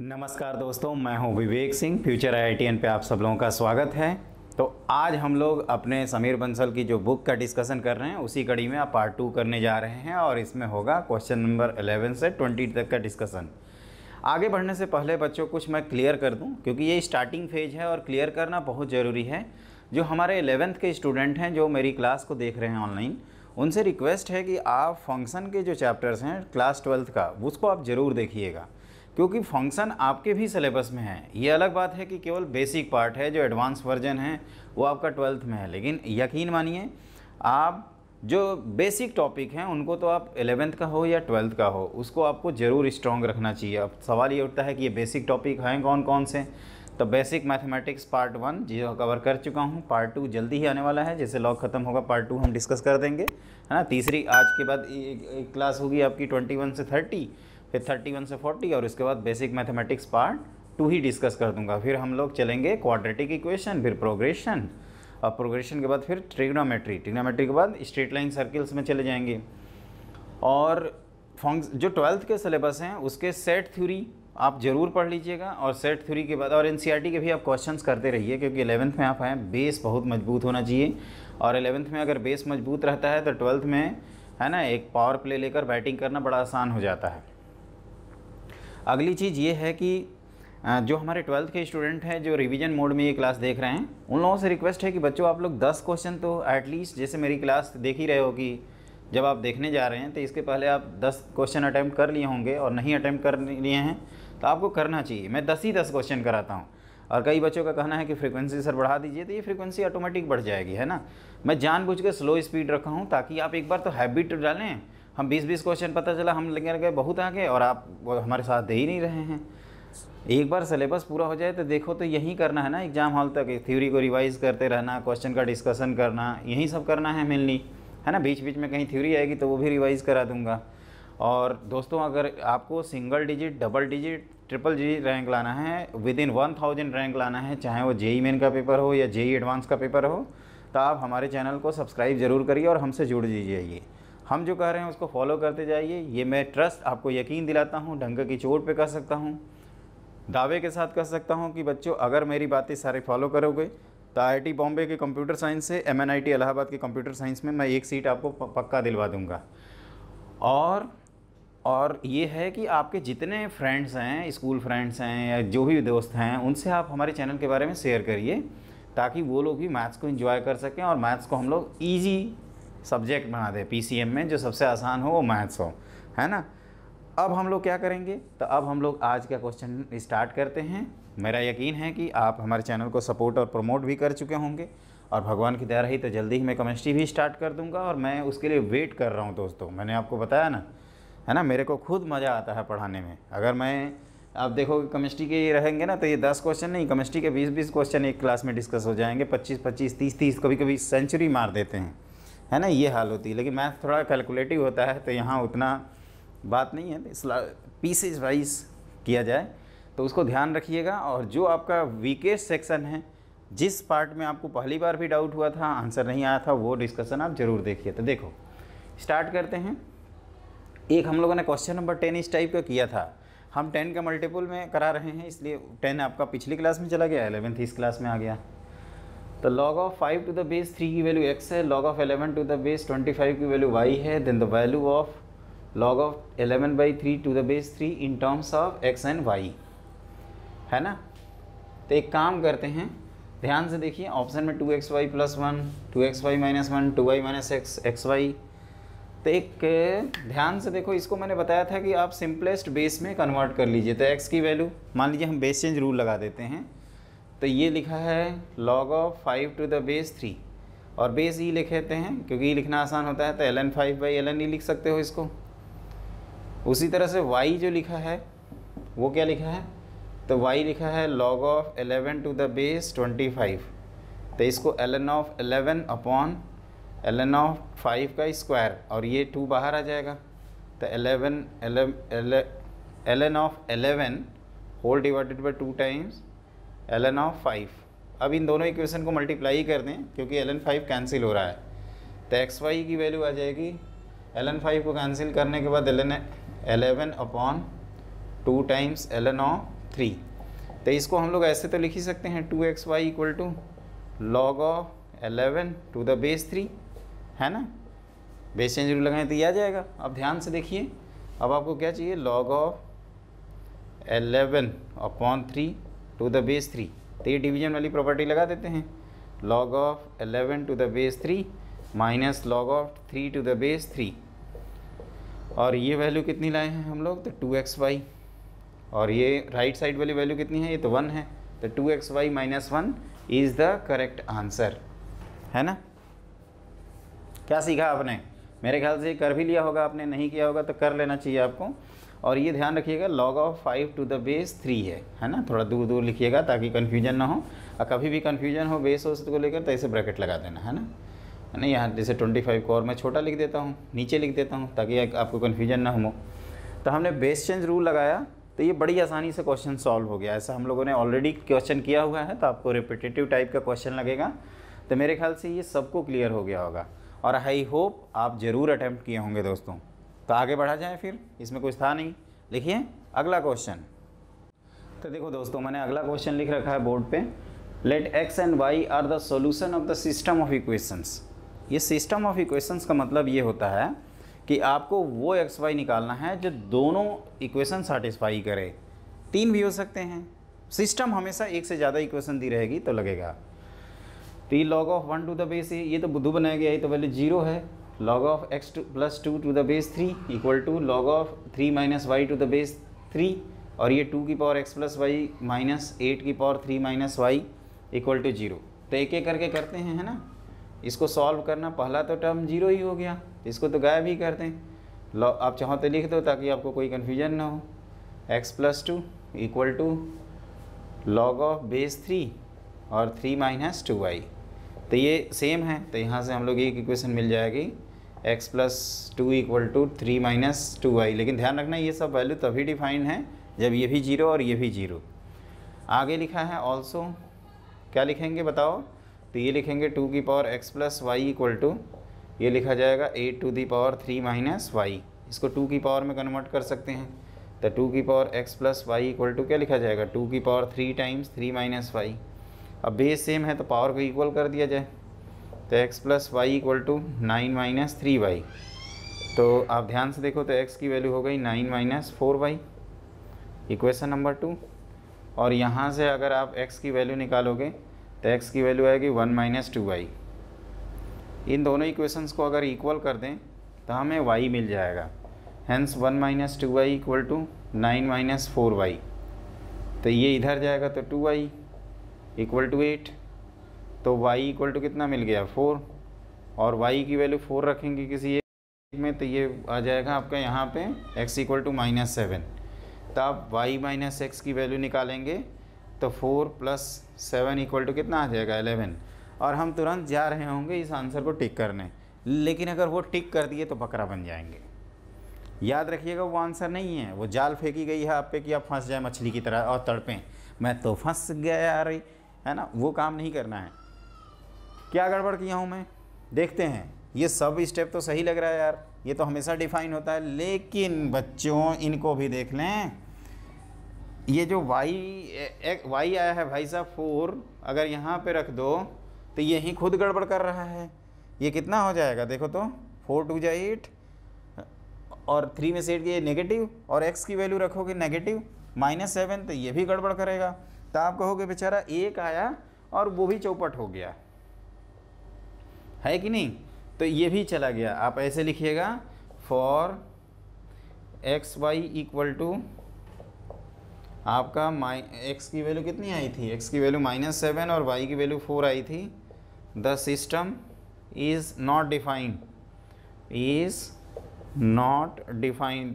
नमस्कार दोस्तों, मैं हूं विवेक सिंह। फ्यूचर IITN पे आप सब लोगों का स्वागत है। तो आज हम लोग अपने समीर बंसल की जो बुक का डिस्कशन कर रहे हैं उसी कड़ी में आप पार्ट 2 करने जा रहे हैं और इसमें होगा क्वेश्चन नंबर 11 से 20 तक का डिस्कशन। आगे बढ़ने से पहले बच्चों कुछ मैं क्लियर कर दूं, क्योंकि ये स्टार्टिंग फेज है और क्लियर करना बहुत ज़रूरी है। जो हमारे 11th के स्टूडेंट हैं जो मेरी क्लास को देख रहे हैं ऑनलाइन, उनसे रिक्वेस्ट है कि आप फंक्शन के जो चैप्टर्स हैं क्लास 12th का उसको आप ज़रूर देखिएगा, क्योंकि फंक्शन आपके भी सिलेबस में है। ये अलग बात है कि केवल बेसिक पार्ट है, जो एडवांस वर्जन है वो आपका 12th में है, लेकिन यकीन मानिए आप जो बेसिक टॉपिक हैं उनको तो आप 11th का हो या 12th का हो उसको आपको ज़रूर स्ट्रॉन्ग रखना चाहिए। अब सवाल ये उठता है कि ये बेसिक टॉपिक हैं कौन कौन से। तो बेसिक मैथमेटिक्स पार्ट 1 जो कवर कर चुका हूँ, पार्ट 2 जल्दी ही आने वाला है। जैसे लॉग ख़त्म होगा पार्ट 2 हम डिस्कस कर देंगे, है ना। तीसरी आज के बाद एक क्लास होगी आपकी 21 से 30, फिर 31 से 40 और उसके बाद बेसिक मैथमेटिक्स पार्ट 2 ही डिस्कस कर दूंगा। फिर हम लोग चलेंगे क्वाड्रेटिक इक्वेशन, फिर प्रोग्रेशन, और प्रोग्रेशन के बाद फिर ट्रिग्नोमेट्री के बाद स्ट्रेट लाइन सर्किल्स में चले जाएंगे। और जो 12th के सिलेबस हैं उसके सेट थ्योरी आप ज़रूर पढ़ लीजिएगा, और सेट थ्योरी के बाद और NCERT के भी आप क्वेश्चंस करते रहिए, क्योंकि 11th में आप हैं, बेस बहुत मजबूत होना चाहिए। और 11th में अगर बेस मजबूत रहता है तो 12th में, है ना, एक पावर प्ले लेकर बैटिंग करना बड़ा आसान हो जाता है। अगली चीज़ ये है कि जो हमारे 12th के स्टूडेंट हैं जो रिवीजन मोड में ये क्लास देख रहे हैं, उन लोगों से रिक्वेस्ट है कि बच्चों आप लोग 10 क्वेश्चन तो एटलीस्ट, जैसे मेरी क्लास देख ही रहे हो कि जब आप देखने जा रहे हैं तो इसके पहले आप 10 क्वेश्चन अटैम्प्ट कर लिए होंगे, और नहीं अटैम्प्ट कर लिए हैं तो आपको करना चाहिए। मैं 10 ही 10 क्वेश्चन कराता हूँ। और कई बच्चों का कहना है कि फ्रीक्वेंसी सर बढ़ा दीजिए, तो ये फ्रीक्वेंसी ऑटोमेटिक बढ़ जाएगी, है ना। मैं जानबूझ के स्लो स्पीड रखा हूँ ताकि आप एक बार तो हैबिट डालें। हम 20-20 क्वेश्चन पता चला हम लेकर गए बहुत आगे, और आप हमारे साथ दे ही नहीं रहे हैं। एक बार सिलेबस पूरा हो जाए तो देखो, तो यही करना है ना एग्जाम हॉल तक, थ्योरी को रिवाइज करते रहना, क्वेश्चन का डिस्कशन करना, यही सब करना है मेनली, है ना। बीच बीच में कहीं थ्योरी आएगी तो वो भी रिवाइज़ करा दूंगा। और दोस्तों अगर आपको single digit, double digit, triple digit rank लाना है, विदिन 1000 रैंक लाना है, चाहे वो JEE मेन का पेपर हो या JEE एडवांस का पेपर हो, तो आप हमारे चैनल को सब्सक्राइब ज़रूर करिए और हमसे जुड़ दीजिए। हम जो कह रहे हैं उसको फॉलो करते जाइए। ये मैं ट्रस्ट आपको यकीन दिलाता हूँ, ढंग की चोट पे कह सकता हूँ, दावे के साथ कह सकता हूँ कि बच्चों अगर मेरी बातें सारे फॉलो करोगे तो IIT बॉम्बे के कंप्यूटर साइंस से MNIT इलाहाबाद के कंप्यूटर साइंस में मैं एक सीट आपको पक्का दिलवा दूंगा। और ये है कि आपके जितने फ्रेंड्स हैं, स्कूल फ्रेंड्स हैं या जो भी दोस्त हैं, उनसे आप हमारे चैनल के बारे में शेयर करिए, ताकि वो लोग भी मैथ्स को एंजॉय कर सकें और मैथ्स को हम लोग ईजी सब्जेक्ट बना दें। PCM में जो सबसे आसान हो वो मैथ्स हो, है ना। अब हम लोग क्या करेंगे, तो अब हम लोग आज का क्वेश्चन स्टार्ट करते हैं। मेरा यकीन है कि आप हमारे चैनल को सपोर्ट और प्रमोट भी कर चुके होंगे, और भगवान की दया रही तो जल्दी ही मैं केमिस्ट्री भी स्टार्ट कर दूंगा, और मैं उसके लिए वेट कर रहा हूं दोस्तों। मैंने आपको बताया ना, है ना, मेरे को खुद मज़ा आता है पढ़ाने में। अगर मैं, आप देखोगे केमिस्ट्री के ये रहेंगे ना, तो ये 10 क्वेश्चन नहीं, केमिस्ट्री के 20-20 क्वेश्चन एक क्लास में डिस्कस हो जाएंगे, 25-25, 30-30, कभी कभी सेंचुरी मार देते हैं, है ना, ये हाल होती है। लेकिन मैथ थोड़ा कैलकुलेटिव होता है, तो यहाँ उतना बात नहीं है, पीसेज वाइज किया जाए तो उसको ध्यान रखिएगा। और जो आपका वीकेस्ट सेक्शन है, जिस पार्ट में आपको पहली बार भी डाउट हुआ था, आंसर नहीं आया था, वो डिस्कशन आप ज़रूर देखिए। तो देखो स्टार्ट करते हैं। एक हम लोगों ने क्वेश्चन नंबर 10 इस टाइप का किया था। हम 10 का मल्टीपल में करा रहे हैं, इसलिए 10 आपका पिछली क्लास में चला गया, 11th इस क्लास में आ गया। तो log of 5 to the base 3 की वैल्यू x है, log of 11 to the base 25 की वैल्यू y है, then the value of log of 11/3 to the base 3 in terms of x and y, है ना। तो एक काम करते हैं, ध्यान से देखिए, ऑप्शन में 2xy + 1, 2xy - 1, 2y - xy। तो एक ध्यान से देखो, इसको मैंने बताया था कि आप सिंपलेस्ट बेस में कन्वर्ट कर लीजिए। तो x की वैल्यू, मान लीजिए हम बेस चेंज रूल लगा देते हैं, तो ये लिखा है log of 5 to the base 3, और बेस ई लिख लेते हैं क्योंकि ई लिखना आसान होता है, तो ln 5/ln e लिख सकते हो इसको। उसी तरह से y जो लिखा है वो क्या लिखा है, तो y लिखा है log of 11 to the base 25, तो इसको ln of 11 upon ln of 5 का स्क्वायर, और ये 2 बाहर आ जाएगा, तो ln of 11 whole divided by 2 times ln of 5। अब इन दोनों इक्वेशन को मल्टीप्लाई कर दें क्योंकि ln 5 कैंसिल हो रहा है, तो xy की वैल्यू आ जाएगी, ln 5 को कैंसिल करने के बाद ln 11 upon 2 times ln of 3। तो इसको हम लोग ऐसे तो लिख ही सकते हैं 2xy equal to log of 11 to the base 3, है ना। बेस चेंज रूल लगाएं तो ये आ जाएगा। अब ध्यान से देखिए, अब आपको क्या चाहिए, log of 11/3 to the base 3। तो ये डिवीजन वाली प्रॉपर्टी लगा देते हैं, log of 11 to the base 3 minus log of 3 to the base 3। और ये वैल्यू कितनी लाए हैं हम लोग, तो 2xy। और ये राइट साइड वाली वैल्यू कितनी है, ये तो 1 है। तो 2xy minus 1 is the correct answer, है ना। क्या सीखा आपने? मेरे ख्याल से कर भी लिया होगा आपने, नहीं किया होगा तो कर लेना चाहिए आपको। और ये ध्यान रखिएगा log of 5 to the base 3 है ना। थोड़ा दूर दूर लिखिएगा ताकि कन्फ्यूजन ना हो, और कभी भी कन्फ्यूजन हो बेस को लेकर तो ऐसे ब्रैकेट लगा देना, है ना। नहीं, यहाँ जैसे 25 को और मैं छोटा लिख देता हूँ, नीचे लिख देता हूँ ताकि आपको कन्फ्यूजन ना हो। तो हमने बेस चेंज रूल लगाया तो ये बड़ी आसानी से क्वेश्चन सॉल्व हो गया। ऐसा हम लोगों ने ऑलरेडी क्वेश्चन किया हुआ है, तो आपको रिपीटेटिव टाइप का क्वेश्चन लगेगा। तो मेरे ख्याल से ये सबको क्लियर हो गया होगा, और आई होप आप ज़रूर अटैम्प्ट किए होंगे दोस्तों। तो आगे बढ़ा जाए फिर, इसमें कुछ था नहीं। लिखिए अगला क्वेश्चन। तो देखो दोस्तों, मैंने अगला क्वेश्चन लिख रखा है बोर्ड पे, let x and y are the solution of the system of equations. ये सिस्टम ऑफ इक्वेशंस का मतलब ये होता है कि आपको वो एक्स वाई निकालना है जो दोनों इक्वेशन सेटिस्फाई करे। 3 भी हो सकते हैं, सिस्टम हमेशा एक से ज़्यादा इक्वेशन दी रहेगी तो लगेगा। तो ये log of 1 to the base, ये तो बुद्धू बनाया गया है, तो वैल्यू 0 है। log of x plus 2 to the base 3 equal to log of 3 minus y to the base 3, और ये 2 की power x plus y minus 8 की power 3 minus y equal to 0। तो एक एक करके करते हैं, है ना। इसको सॉल्व करना, पहला तो टर्म 0 ही हो गया, इसको तो गायब ही कर दें। आप चाहो तो लिख दो ताकि आपको कोई कन्फ्यूजन ना हो। x plus 2 equal to log of base 3 और 3 माइनस 2y। तो ये सेम है, तो यहाँ से हम लोग एक इक्वेशन मिल जाएगी, x plus 2 equal to 3 minus 2y। लेकिन ध्यान रखना ये सब वैल्यू तभी डिफाइंड है जब ये भी 0 और ये भी 0। आगे लिखा है ऑल्सो, क्या लिखेंगे बताओ। तो ये लिखेंगे 2 की power x plus y equal to, ये लिखा जाएगा 8 to the power 3 minus y. इसको 2 की पावर में कन्वर्ट कर सकते हैं, तो 2 की power x plus y equal to क्या लिखा जाएगा, 2 की पावर 3 टाइम्स 3 माइनस वाई। अब बेस सेम है तो पावर को इक्वल कर दिया जाए, तो x plus y equal to 9 minus 3y। तो आप ध्यान से देखो तो x की वैल्यू हो गई 9 माइनस 4y, इक्वेशन नंबर 2। और यहाँ से अगर आप x की वैल्यू निकालोगे तो x की वैल्यू आएगी 1 माइनस 2y। इन दोनों इक्वेशंस को अगर इक्वल कर दें तो हमें y मिल जाएगा। Hence 1 minus 2y equal to 9 minus 4y। तो ये इधर जाएगा तो 2y इक्वल टू 8। तो y इक्वल टू कितना मिल गया, 4। और y की वैल्यू 4 रखेंगे किसी एक में, तो ये आ जाएगा आपका यहाँ पे x इक्वल टू माइनस 7। तो आप y माइनस एक्स की वैल्यू निकालेंगे तो 4 प्लस 7 इक्वल टू कितना आ जाएगा, 11। और हम तुरंत जा रहे होंगे इस आंसर को टिक करने, लेकिन अगर वो टिक कर दिए तो बकरा बन जाएंगे। याद रखिएगा वो आंसर नहीं है, वो जाल फेंकी गई है आप पे कि आप फंस जाए मछली की तरह और तड़पें, मैं तो फंस गया यार, है ना। वो काम नहीं करना है। क्या गड़बड़ किया हूँ मैं, देखते हैं। ये सब स्टेप तो सही लग रहा है यार, ये तो हमेशा डिफाइन होता है, लेकिन बच्चों इनको भी देख लें। ये जो y आया है भाई साहब 4, अगर यहाँ पे रख दो तो यही खुद गड़बड़ कर रहा है। ये कितना हो जाएगा देखो तो, 4 2 जा 8, और 3 में से 8 ये नेगेटिव, और x की वैल्यू रखोगे नेगेटिव माइनस 7, तो ये भी गड़बड़ करेगा। तो आप कहोगे बेचारा 1 आया और वो भी चौपट हो गया, है कि नहीं। तो ये भी चला गया। आप ऐसे लिखिएगा, for x y equal to आपका x की वैल्यू कितनी आई थी, x की वैल्यू -7 और y की वैल्यू 4 आई थी। The system is not defined,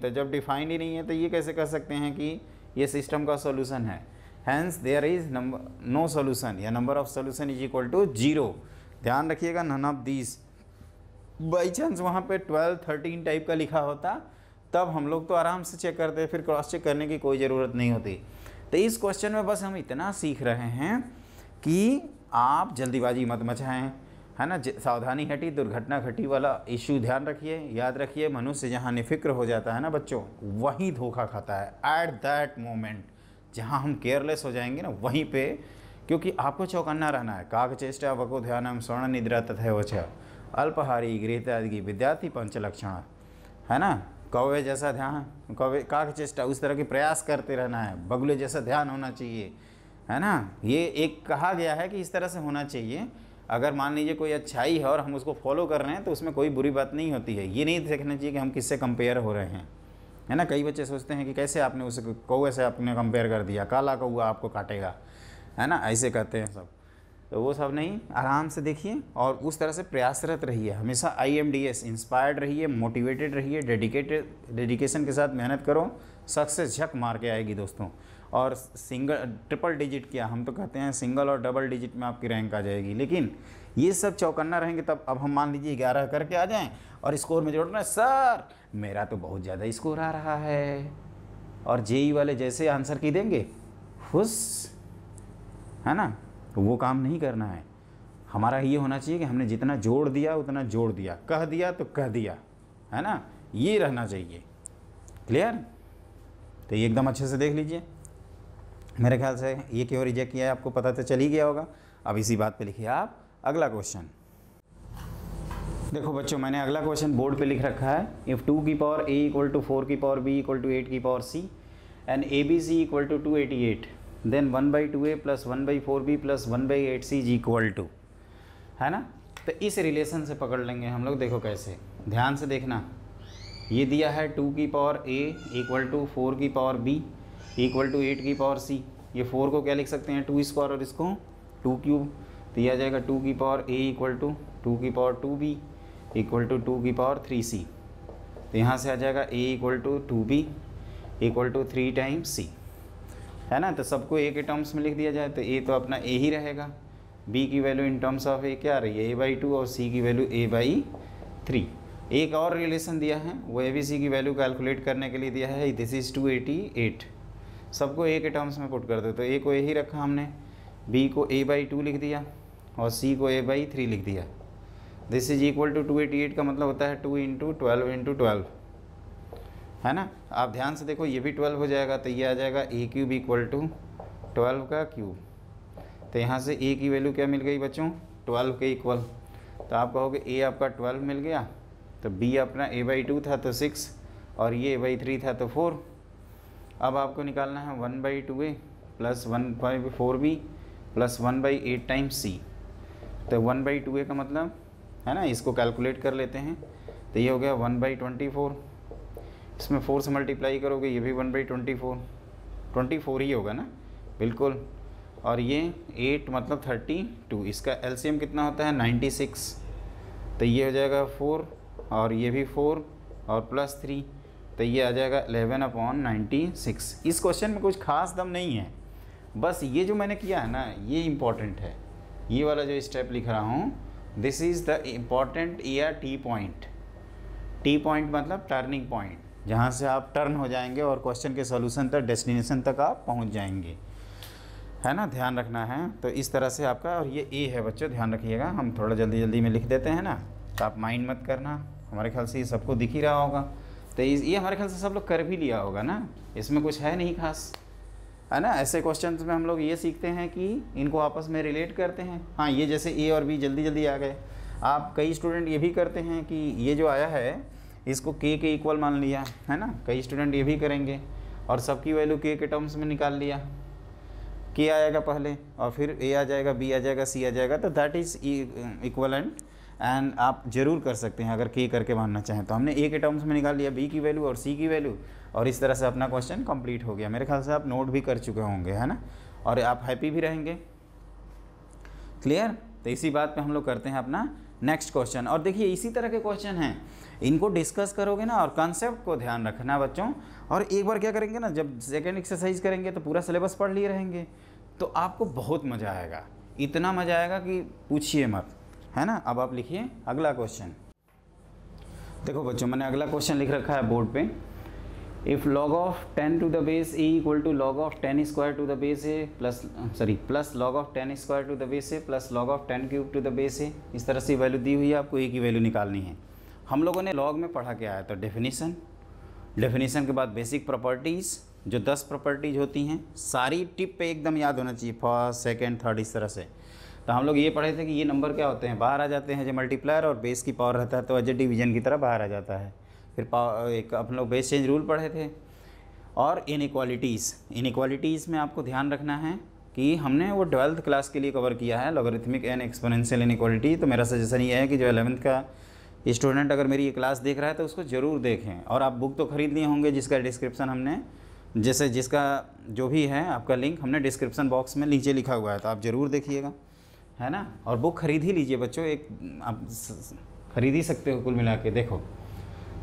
तो जब डिफाइंड ही नहीं है तो ये कैसे कर सकते हैं कि ये सिस्टम का सॉल्यूशन है। Hence there is no solution, या number of solution is equal to 0। ध्यान रखिएगा, none of these. By chance वहाँ पे 12 13 टाइप का लिखा होता तब हम लोग तो आराम से चेक करते, फिर क्रॉस चेक करने की कोई ज़रूरत नहीं होती। तो इस क्वेश्चन में बस हम इतना सीख रहे हैं कि आप जल्दीबाजी मत मचाएं, है ना। सावधानी हटी दुर्घटना घटी वाला इश्यू ध्यान रखिए। याद रखिए, मनुष्य जहाँ निफिक्र हो जाता है ना बच्चों, वहीं धोखा खाता है। एट दैट मोमेंट जहाँ हम केयरलेस हो जाएंगे ना वहीं पे, क्योंकि आपको चौकन्ना रहना है। काकचेष्टा वको ध्यानम स्वर्ण निद्रा तथा वच अल्पहारी गृहत्यागी विद्यार्थी पंचलक्षण, है ना। कौवे जैसा ध्यान, कौवे काकचेष्टा उस तरह के प्रयास करते रहना है, बगुले जैसा ध्यान होना चाहिए, है ना। ये एक कहा गया है कि इस तरह से होना चाहिए। अगर मान लीजिए कोई अच्छाई है और हम उसको फॉलो कर रहे हैं तो उसमें कोई बुरी बात नहीं होती है। ये नहीं देखना चाहिए कि हम किससे कंपेयर हो रहे हैं, है ना। कई बच्चे सोचते हैं कि कैसे आपने उसे कौवे से आपने कंपेयर कर दिया, काला कौवा आपको काटेगा, है ना, ऐसे कहते हैं सब। तो वो सब नहीं, आराम से देखिए और उस तरह से प्रयासरत रहिए। हमेशा IMDS इंस्पायर्ड रहिए, मोटिवेटेड रहिए, डेडिकेशन के साथ मेहनत करो, सक्सेस झक मार के आएगी दोस्तों। और ट्रिपल डिजिट क्या, हम तो कहते हैं सिंगल और डबल डिजिट में आपकी रैंक आ जाएगी। लेकिन ये सब चौकन्ना रहेंगे तब। अब हम मान लीजिए 11 करके आ जाएं और स्कोर में जोड़ रहे हैं, सर मेरा तो बहुत ज़्यादा स्कोर आ रहा है, और JEE वाले जैसे आंसर की देंगे खुश, है ना। तो वो काम नहीं करना है। हमारा ये होना चाहिए कि हमने जितना जोड़ दिया उतना जोड़ दिया, कह दिया तो कह दिया, है ना, ये रहना चाहिए। क्लियर। तो ये एकदम अच्छे से देख लीजिए। मेरे ख्याल से ये क्यों रिजेक्ट किया है आपको पता तो चल ही गया होगा। अब इसी बात पे लिखिए आप अगला क्वेश्चन। देखो बच्चों, मैंने अगला क्वेश्चन बोर्ड पे लिख रखा है। इफ़ 2 की पावर a इक्वल टू 4 की पावर b इक्वल टू 8 की power c and ABC equal to 288, then 1/2a plus 1/4b plus 1/8c is equal to, है ना। तो इस रिलेशन से पकड़ लेंगे हम लोग। देखो कैसे, ध्यान से देखना। ये दिया है 2 की पावर a इक्वल टू 4 की पावर b इक्वल टू 8 की पावर c। ये 4 को क्या लिख सकते हैं, 2 स्क्वायर, और इसको 2 क्यूब। तो यह आ जाएगा 2 की पावर a इक्वल टू 2 की पावर 2b इक्वल टू 2 की पावर 3c। तो यहाँ से आ जाएगा a equal to 2b equal to 3 times c, है ना। तो सबको a के टर्म्स में लिख दिया जाए तो a तो अपना a ही रहेगा, b की value in terms of a क्या रही है, a/2, और c की वैल्यू a/3। एक और रिलेशन दिया है, वो ABC की वैल्यू कैलकुलेट करने के लिए दिया है, दिस इज़ 288। सबको a के टर्म्स में पुट कर दो। तो a को a ही रखा हमने, b को a/2 लिख दिया और c को a/3 लिख दिया। दिस इज इक्वल टू 288 का मतलब होता है 2 × 12 × 12, है ना। आप ध्यान से देखो, ये भी 12 हो जाएगा। तो ये आ जाएगा a³ इक्वल टू 12 का क्यूब। तो यहाँ से a की वैल्यू क्या मिल गई बच्चों, 12 के इक्वल। तो आप कहोगे a आपका 12 मिल गया, तो b अपना a/2 था तो 6, और ये a/3 था तो 4। अब आपको निकालना है 1/2a plus 1/4b plus 1/8 times c। तो 1/2a का मतलब, है ना, इसको कैलकुलेट कर लेते हैं। तो ये हो गया 1/24। इसमें 4 से मल्टीप्लाई करोगे, ये भी 1/24, 24 ही होगा ना, बिल्कुल। और ये 8 मतलब 32, इसका LCM कितना होता है 96। तो ये हो जाएगा 4, और ये भी 4 और प्लस 3, तो ये आ जाएगा 11/96। इस क्वेश्चन में कुछ खास दम नहीं है, बस ये जो मैंने किया है ना ये इम्पॉर्टेंट है। ये वाला जो स्टेप लिख रहा हूँ, this is the important T point. T point मतलब टर्निंग पॉइंट, जहाँ से आप टर्न हो जाएंगे और क्वेश्चन के सॉल्यूशन तक, डेस्टिनेशन तक आप पहुँच जाएंगे, है ना। ध्यान रखना है। तो इस तरह से आपका, और ये A है बच्चों, ध्यान रखिएगा। हम थोड़ा जल्दी जल्दी में लिख देते हैं ना, तो आप माइंड मत करना। हमारे ख्याल से ये सबको दिख ही रहा होगा। तो ये हमारे ख्याल से सब लोग कर भी लिया होगा ना, इसमें कुछ है नहीं खास, है ना। ऐसे क्वेश्चंस में हम लोग ये सीखते हैं कि इनको आपस में रिलेट करते हैं। हाँ, ये जैसे A और B जल्दी जल्दी आ गए। आप कई स्टूडेंट ये भी करते हैं कि ये जो आया है इसको K के इक्वल मान लिया, है ना। कई स्टूडेंट ये भी करेंगे और सबकी वैल्यू K के टर्म्स में निकाल लिया। K आएगा पहले और फिर A आ जाएगा, B आ जाएगा, C आ जाएगा। तो दैट इज़ इक्वलेंट, एंड आप ज़रूर कर सकते हैं अगर K करके मानना चाहें तो। हमने A के टर्म्स में निकाल लिया, B की वैल्यू और C की वैल्यू, और इस तरह से अपना क्वेश्चन कंप्लीट हो गया। मेरे ख्याल से आप नोट भी कर चुके होंगे, है ना, और आप हैप्पी भी रहेंगे। क्लियर। तो इसी बात पे हम लोग करते हैं अपना नेक्स्ट क्वेश्चन। और देखिए इसी तरह के क्वेश्चन हैं, इनको डिस्कस करोगे ना, और कॉन्सेप्ट को ध्यान रखना बच्चों। और एक बार क्या करेंगे ना, जब सेकेंड एक्सरसाइज करेंगे तो पूरा सिलेबस पढ़ लिए रहेंगे, तो आपको बहुत मज़ा आएगा। इतना मज़ा आएगा कि पूछिए मत, है ना। अब आप लिखिए अगला क्वेश्चन। देखो बच्चों, मैंने अगला क्वेश्चन लिख रखा है बोर्ड पे। If log of 10 to the base a equal to log of 10 square to the base a plus log of 10 square to the base a plus log of 10 cube to the base a, इस तरह से value दी हुई है, आपको a की value निकालनी है। हम लोगों ने log में पढ़ा क्या है, तो डेफिनेशन के बाद बेसिक प्रॉपर्टीज़, जो 10 प्रॉपर्टीज होती हैं सारी टिप पे एकदम याद होना चाहिए, फर्स्ट सेकंड थर्ड इस तरह से। तो हम लोग ये पढ़े थे कि ये नंबर क्या होते हैं, बाहर आ जाते हैं जब मल्टीप्लायर और बेस की पावर रहता है तो एज डिवीजन की तरह बाहर आ जाता है। फिर एक अपन लोग बेस चेंज रूल पढ़े थे। और इनइक्वालिटीज़ में आपको ध्यान रखना है कि हमने वो 12th क्लास के लिए कवर किया है, लॉगरिथमिक एंड एक्सपोनेंशियल इनइक्वालिटी। तो मेरा सजेशन ये है कि जो 11th का स्टूडेंट अगर मेरी ये क्लास देख रहा है तो उसको ज़रूर देखें। और आप बुक तो ख़रीद लिए होंगे जिसका डिस्क्रिप्शन हमने जैसे जिसका जो भी है आपका लिंक हमने डिस्क्रिप्शन बॉक्स में नीचे लिखा हुआ है, तो आप ज़रूर देखिएगा, है ना। और बुक ख़रीद ही लीजिए बच्चों, एक आप ख़रीद ही सकते हो कुल मिला के। देखो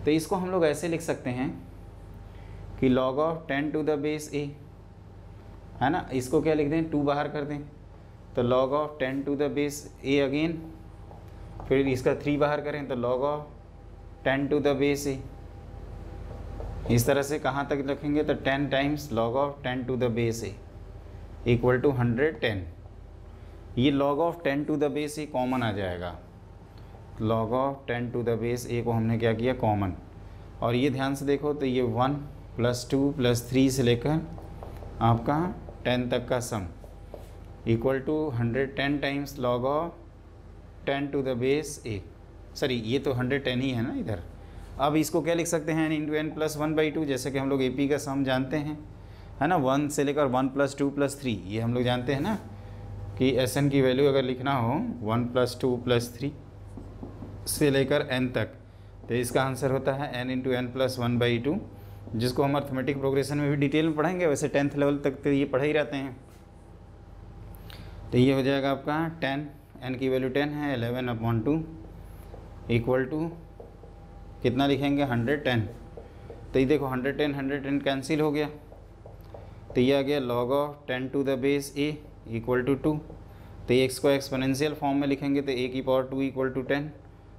तो इसको हम लोग ऐसे लिख सकते हैं कि log of 10 to the base a, है ना। इसको क्या लिख दें, 2 बाहर कर दें तो log of 10 to the base a again, फिर इसका 3 बाहर करें तो log of 10 to the base a। इस तरह से कहाँ तक रखेंगे तो 10 times log of 10 to the base a equal to 110। ये log of 10 to the base a common आ जाएगा। log of 10 to the base a को हमने क्या किया, कॉमन। और ये ध्यान से देखो तो ये 1 + 2 + 3 से लेकर आपका 10 तक का sum equal to 110 times log of 10 to the base a। Sorry ये तो 110 ही है ना इधर। अब इसको क्या लिख सकते हैं, n × n + 1/2, जैसे कि हम लोग AP का सम जानते हैं, है ना। 1 से लेकर 1 + 2 + 3, ये हम लोग जानते हैं ना कि SN की वैल्यू अगर लिखना हो 1 + 2 + 3 से लेकर n तक, तो इसका आंसर होता है n × n + 1/2, जिसको हम अर्थमेटिक प्रोग्रेशन में भी डिटेल में पढ़ेंगे। वैसे 10th लेवल तक तो ये पढ़े ही रहते हैं। तो ये हो जाएगा आपका 10, n की वैल्यू 10 है, 11/2 इक्वल टू कितना लिखेंगे, 110। तो ये देखो 110 कैंसिल हो गया, तो ये आ गया log of 10 to the base a equal to 2। तो ये इसको एक्सपोनेंशियल फॉर्म में लिखेंगे तो a की पावर 2 इक्वल टू 10,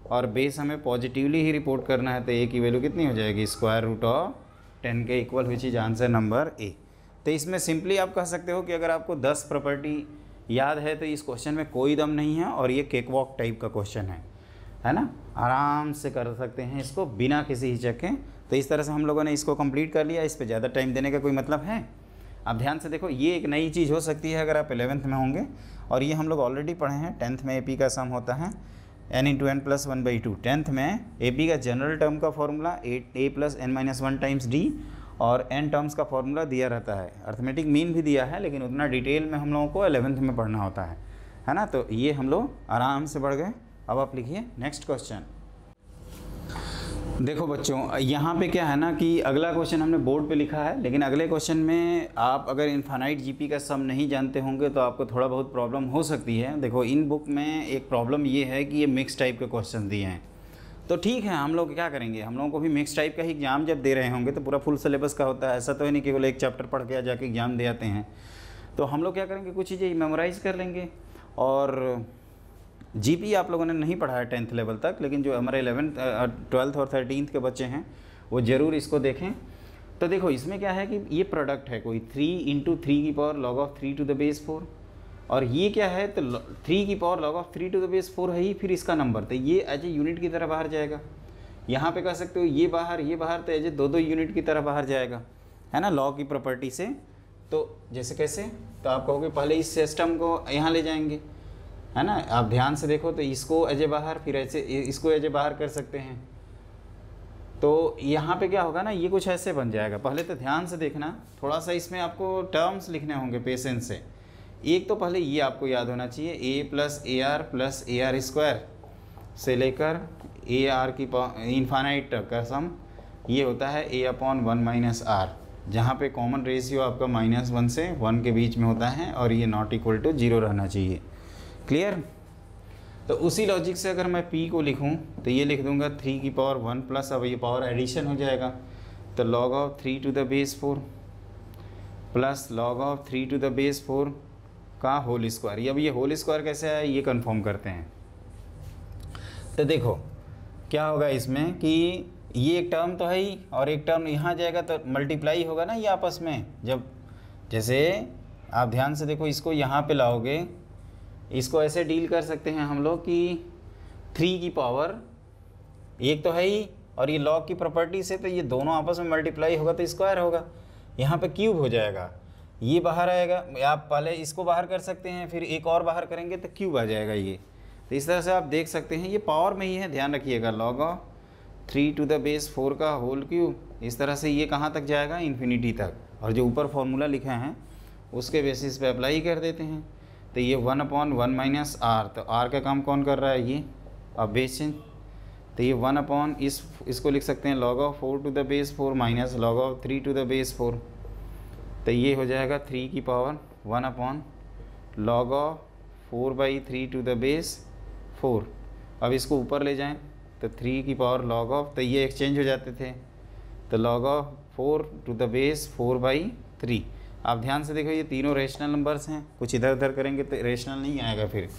और बेस हमें पॉजिटिवली ही रिपोर्ट करना है, तो a की वैल्यू कितनी हो जाएगी, √10 के equal, which is answer number a। तो इसमें सिंपली आप कह सकते हो कि अगर आपको 10 प्रॉपर्टी याद है तो इस क्वेश्चन में कोई दम नहीं है, और ये केक वॉक टाइप का क्वेश्चन है ना। आराम से कर सकते हैं इसको बिना किसी हिचक के। तो इस तरह से हम लोगों ने इसको कंप्लीट कर लिया, इस पर ज़्यादा टाइम देने का कोई मतलब है। अब ध्यान से देखो, ये एक नई चीज़ हो सकती है अगर आप 11th में होंगे, और ये हम लोग ऑलरेडी पढ़े हैं। 10th में AP का सम होता है n × n + 1/2। 10th में AP का जनरल टर्म का formula a + n - 1 times d, और n टर्म्स का फॉर्मूला दिया रहता है। अर्थमेटिक मीन भी दिया है, लेकिन उतना डिटेल में हम लोगों को 11th में पढ़ना होता है ना। तो ये हम लोग आराम से बढ़ गए। अब आप लिखिए नेक्स्ट क्वेश्चन। देखो बच्चों, यहाँ पे क्या है ना कि अगला क्वेश्चन हमने बोर्ड पे लिखा है, लेकिन अगले क्वेश्चन में आप अगर इनफाइनाइट जीपी का सम नहीं जानते होंगे तो आपको थोड़ा बहुत प्रॉब्लम हो सकती है। देखो इन बुक में एक प्रॉब्लम ये है कि ये मिक्स टाइप के क्वेश्चन दिए हैं। तो ठीक है, हम लोग क्या करेंगे, हम लोगों को भी मिक्स टाइप का ही एग्जाम जब दे रहे होंगे तो पूरा फुल सिलेबस का होता है। ऐसा तो है नहीं केवल एक चैप्टर पढ़ के जाके एग्ज़ाम दे आते हैं। तो हम लोग क्या करेंगे, कुछ चीज़ें मेमोराइज़ कर लेंगे। और जीपी आप लोगों ने नहीं पढ़ा है 10th लेवल तक, लेकिन जो हमारे 11th 12th और 13th के बच्चे हैं वो ज़रूर इसको देखें। तो देखो इसमें क्या है कि ये प्रोडक्ट है कोई 3 × 3 की power log of 3 to the base 4, और ये क्या है तो 3 की power log of 3 to the base 4 है ही, फिर इसका नंबर, तो ये एज ए यूनिट की तरह बाहर जाएगा। यहाँ पे कह सकते हो ये बाहर तो एज ए 2 यूनिट की तरह बाहर जाएगा, है ना, लॉ की प्रॉपर्टी से। तो जैसे कैसे, तो आप कहोगे पहले इस सिस्टम को यहाँ ले जाएंगे, है ना। आप ध्यान से देखो तो इसको एज ए बाहर, फिर ऐसे इसको एज ए बाहर कर सकते हैं। तो यहाँ पे क्या होगा ना, ये कुछ ऐसे बन जाएगा। पहले तो ध्यान से देखना, थोड़ा सा इसमें आपको टर्म्स लिखने होंगे पेशेंस से। एक तो पहले ये आपको याद होना चाहिए, a + AR से लेकर AR की इनफाइनाइट तक का सम ये होता है a/1 - r, जहाँ पे कॉमन रेशियो आपका -1 से 1 के बीच में होता है, और ये नॉट इक्वल टू 0 रहना चाहिए। क्लियर। तो उसी लॉजिक से अगर मैं p को लिखूं तो ये लिख दूंगा 3 की पावर 1 प्लस, अब ये पावर एडिशन हो जाएगा, तो log of 3 to the base 4 plus log of 3 to the base 4 का होल स्क्वायर। अब ये होल स्क्वायर कैसे आया ये कंफर्म करते हैं। तो देखो क्या होगा इसमें कि ये एक टर्म तो है ही, और एक टर्म यहाँ जाएगा तो मल्टीप्लाई होगा ना ये आपस में। जब जैसे आप ध्यान से देखो, इसको यहाँ पे लाओगे, इसको ऐसे डील कर सकते हैं हम लोग कि 3 की पावर एक तो है ही, और ये लॉग की प्रॉपर्टी से तो ये दोनों आपस में मल्टीप्लाई होगा तो स्क्वायर होगा। यहाँ पे क्यूब हो जाएगा, ये बाहर आएगा, आप पहले इसको बाहर कर सकते हैं, फिर एक और बाहर करेंगे तो क्यूब आ जाएगा ये। तो इस तरह से आप देख सकते हैं, ये पावर में ही है, ध्यान रखिएगा, log of 3 to the base 4 का होल क्यूब। इस तरह से ये कहाँ तक जाएगा, इन्फिनिटी तक। और जो ऊपर फॉर्मूला लिखा है उसके बेसिस पे अप्लाई कर देते हैं। तो ये 1/1 माइनस आर, तो आर का काम कौन कर रहा है, ये अब बेस चेंज। तो ये 1 इसको लिख सकते हैं log of 4 to the base 4 minus log of 3 to the base 4। तो ये हो जाएगा 3 की power 1/log of 4/3 to the base 4। अब इसको ऊपर ले जाएं तो 3 की पावर log ऑफ, तो ये एक्सचेंज हो जाते थे, तो log of 4 to the base 4/3। आप ध्यान से देखो, ये तीनों रेशनल नंबर्स हैं, कुछ इधर उधर करेंगे तो रेशनल नहीं आएगा फिर।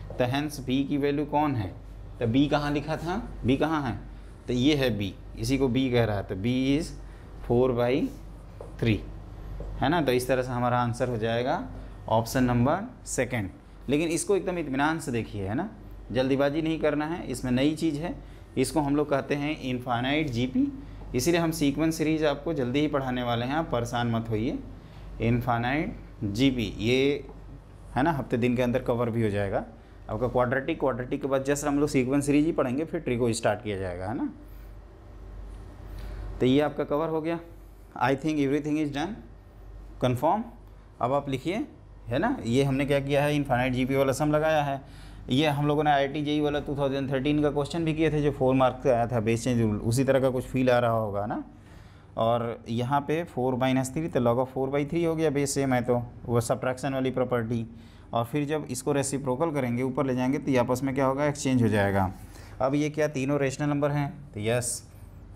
तो हैंस b की वैल्यू कौन है, तो b कहाँ लिखा था, b कहाँ है, तो ये है b, इसी को b कह रहा है, तो b इज़ 4/3, है ना। तो इस तरह से हमारा आंसर हो जाएगा ऑप्शन नंबर सेकंड। लेकिन इसको एकदम इत्मीनान से देखिए, है ना, जल्दीबाजी नहीं करना है, इसमें नई चीज़ है, इसको हम लोग कहते हैं इनफाइनाइट जीपी। इसीलिए हम सीक्वेंस सीरीज आपको जल्दी ही पढ़ाने वाले हैं, आप परेशान मत होइए। इनफाइनाइट जीपी ये है ना, हफ्ते दिन के अंदर कवर भी हो जाएगा आपका। क्वाड्रेटिक के बाद जस्ट हम लोग सीक्वेंस सीरीज ही पढ़ेंगे, फिर ट्री को स्टार्ट किया जाएगा, है ना। तो ये आपका कवर हो गया। I think everything is done, confirm. अब आप लिखिए, है ना, ये हमने क्या किया है, इनफाइनाइट जीपी वाला सम लगाया है। ये हम लोगों ने IIT JEE वाला 2013 का क्वेश्चन भी किए थे, जो 4 मार्क्स का आया था, बेस चेंज रूल, उसी तरह का कुछ फील आ रहा होगा ना। और यहाँ पे 4-3, तो log ऑफ 4/3 हो गया, बेस सेम है तो वो सब्ट्रैक्शन वाली प्रॉपर्टी। और फिर जब इसको रेसिप्रोकल करेंगे, ऊपर ले जाएंगे, तो ये आपस में क्या होगा, एक्सचेंज हो जाएगा। अब ये क्या तीनों रेशनल नंबर हैं, तो यस,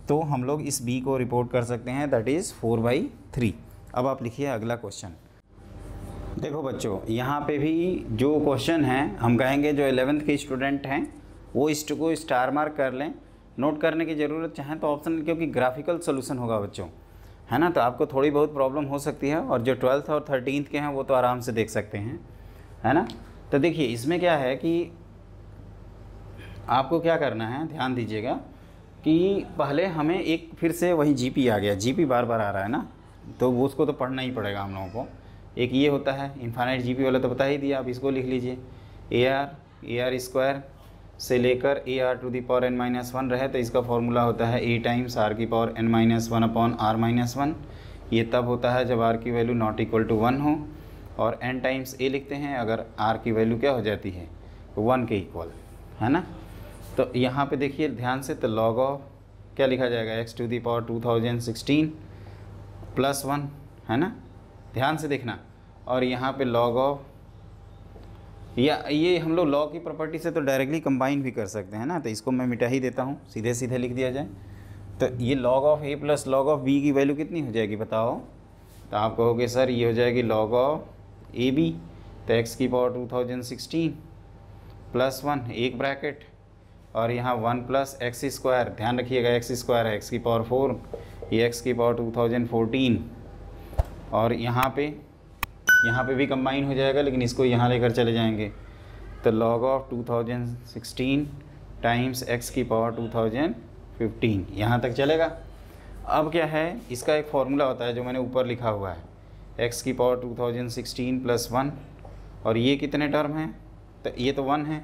तो हम लोग इस b को रिपोर्ट कर सकते हैं, दैट इज़ 4/3। अब आप लिखिए अगला क्वेश्चन। देखो बच्चों, यहाँ पे भी जो क्वेश्चन है, हम कहेंगे जो 11th के स्टूडेंट हैं वो इसको स्टार मार्क कर लें। नोट करने की ज़रूरत चाहें तो ऑप्शन, क्योंकि ग्राफिकल सोल्यूशन होगा बच्चों, है ना, तो आपको थोड़ी बहुत प्रॉब्लम हो सकती है। और जो 12th और 13th के हैं वो तो आराम से देख सकते हैं, है ना। तो देखिए इसमें क्या है कि आपको क्या करना है, ध्यान दीजिएगा कि पहले हमें एक फिर से वही जीपी आ गया, जीपी बार बार आ रहा है ना, तो वो उसको तो पढ़ना ही पड़ेगा हम लोगों को। एक ये होता है इनफाइनाइट जीपी वाला, तो बता ही दिया, आप इसको लिख लीजिए। AR स्क्वायर से लेकर AR⁻n-1 रहे तो इसका फॉर्मूला होता है A टाइम्स R⁻n-1/R-1। ये तब होता है जब R की वैल्यू नॉट इक्वल टू 1 हो, और n टाइम्स A लिखते हैं अगर R की वैल्यू क्या हो जाती है, 1 के इक्वल, है ना। तो यहाँ पे देखिए ध्यान से, तो log ऑफ क्या लिखा जाएगा, x⁻2016 + 1, है ना, ध्यान से देखना। और यहाँ पे log ऑफ, या ये हम लोग लॉ की प्रॉपर्टी से तो डायरेक्टली कंबाइन भी कर सकते हैं ना, तो इसको मैं मिटा ही देता हूँ, सीधे सीधे लिख दिया जाए। तो ये log of A + log of B की वैल्यू कितनी हो जाएगी बताओ, तो आप कहोगे सर ये हो जाएगी log ऑफ AB, तो x⁻2016 + 1 एक ब्रैकेट, और यहाँ 1 + x², ध्यान रखिएगा x² है, x⁴, ये x⁻2014, और यहाँ पे भी कंबाइन हो जाएगा, लेकिन इसको यहाँ लेकर चले जाएंगे, तो log ऑफ 2016 टाइम्स x⁻2015 यहाँ तक चलेगा। अब क्या है, इसका एक फार्मूला होता है जो मैंने ऊपर लिखा हुआ है, x⁻2016 + 1, और ये कितने टर्म हैं, तो ये तो 1 है,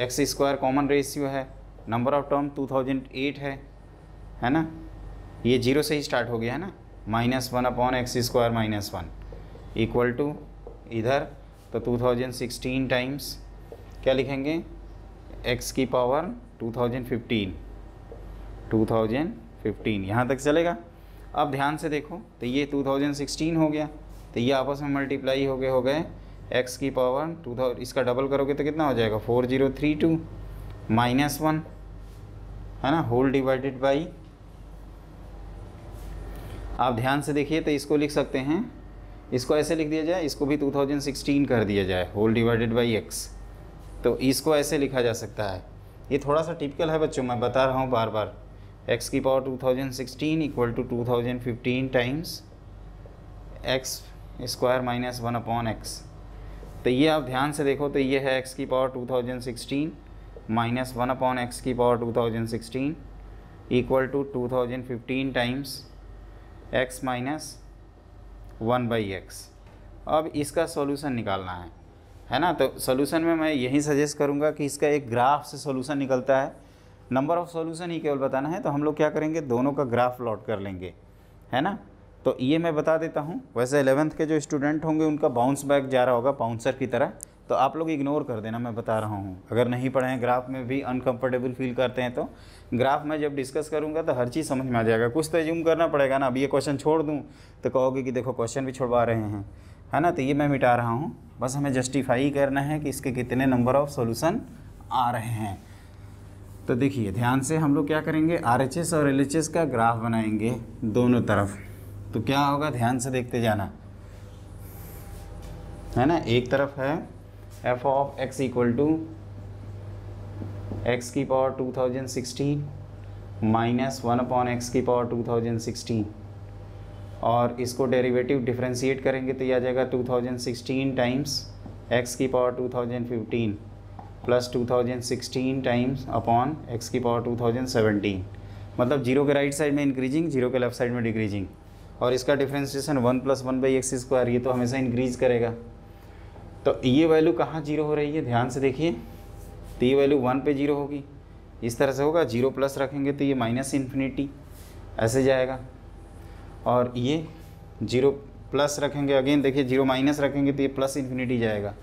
x² कॉमन रेशियो है, नंबर ऑफ टर्म 2008 है ना, ये 0 से ही स्टार्ट हो गया है ना, -1/x² - 1 इक्वल टू इधर, तो 2016 टाइम्स क्या लिखेंगे, x⁻2015 यहाँ तक चलेगा। अब ध्यान से देखो, तो ये 2016 हो गया, तो ये आपस में मल्टीप्लाई हो गए x⁻2000, इसका डबल करोगे तो कितना हो जाएगा, 4032 - 1, है ना, होल डिवाइडेड बाई, आप ध्यान से देखिए, तो इसको लिख सकते हैं, इसको ऐसे लिख दिया जाए, इसको भी 2016 कर दिया जाए, होल डिवाइडेड बाई x, तो इसको ऐसे लिखा जा सकता है। ये थोड़ा सा टिपिकल है बच्चों, मैं बता रहा हूँ बार बार, x⁻2016 = 2015 टाइम्स x² - 1/x। तो ये आप ध्यान से देखो, तो ये है x⁻2016 - 1/x⁻2016 = 2015 times x - 1/x। अब इसका सॉल्यूशन निकालना है ना। तो सॉल्यूशन में मैं यही सजेस्ट करूँगा कि इसका एक ग्राफ से सॉल्यूशन निकलता है, नंबर ऑफ़ सॉल्यूशन ही केवल बताना है। तो हम लोग क्या करेंगे, दोनों का ग्राफ प्लॉट कर लेंगे, है ना। तो ये मैं बता देता हूँ। वैसे 11th के जो स्टूडेंट होंगे उनका बाउंस बैक जा रहा होगा बाउंसर की तरह, तो आप लोग इग्नोर कर देना, मैं बता रहा हूँ। अगर नहीं पढ़े हैं, ग्राफ में भी अनकंफर्टेबल फील करते हैं, तो ग्राफ में जब डिस्कस करूँगा तो हर चीज़ समझ में आ जाएगा। कुछ तो एज्यूम करना पड़ेगा ना। अब ये क्वेश्चन छोड़ दूँ तो कहोगे कि देखो क्वेश्चन भी छोड़वा रहे हैं, है ना। तो ये मैं मिटा रहा हूँ, बस हमें जस्टिफाई करना है कि इसके कितने नंबर ऑफ़ सोल्यूशन आ रहे हैं। तो देखिए ध्यान से, हम लोग क्या करेंगे, RHS और LHS का ग्राफ बनाएंगे दोनों तरफ। तो क्या होगा, ध्यान से देखते जाना, है ना। एक तरफ है f of x equal to x की पावर 2016 माइनस 1/x की पावर 2016, और इसको डेरिवेटिव डिफरेंशिएट करेंगे तो ये आ जाएगा 2016 टाइम्स x की power 2015 plus 2016 times upon x की पावर 2017। मतलब जीरो के राइट साइड में इंक्रीजिंग, जीरो के लेफ्ट साइड में डिक्रीजिंग। और इसका डिफरेंशिएशन 1 + 1/x², ये तो हमेशा इंक्रीज करेगा। तो ये वैल्यू कहाँ जीरो हो रही है, ध्यान से देखिए। तो ये वैल्यू 1 पे जीरो होगी, इस तरह से होगा। 0 प्लस रखेंगे तो ये -∞ ऐसे जाएगा, और ये 0 प्लस रखेंगे, अगेन देखिए 0 माइनस रखेंगे तो ये +∞ जाएगा।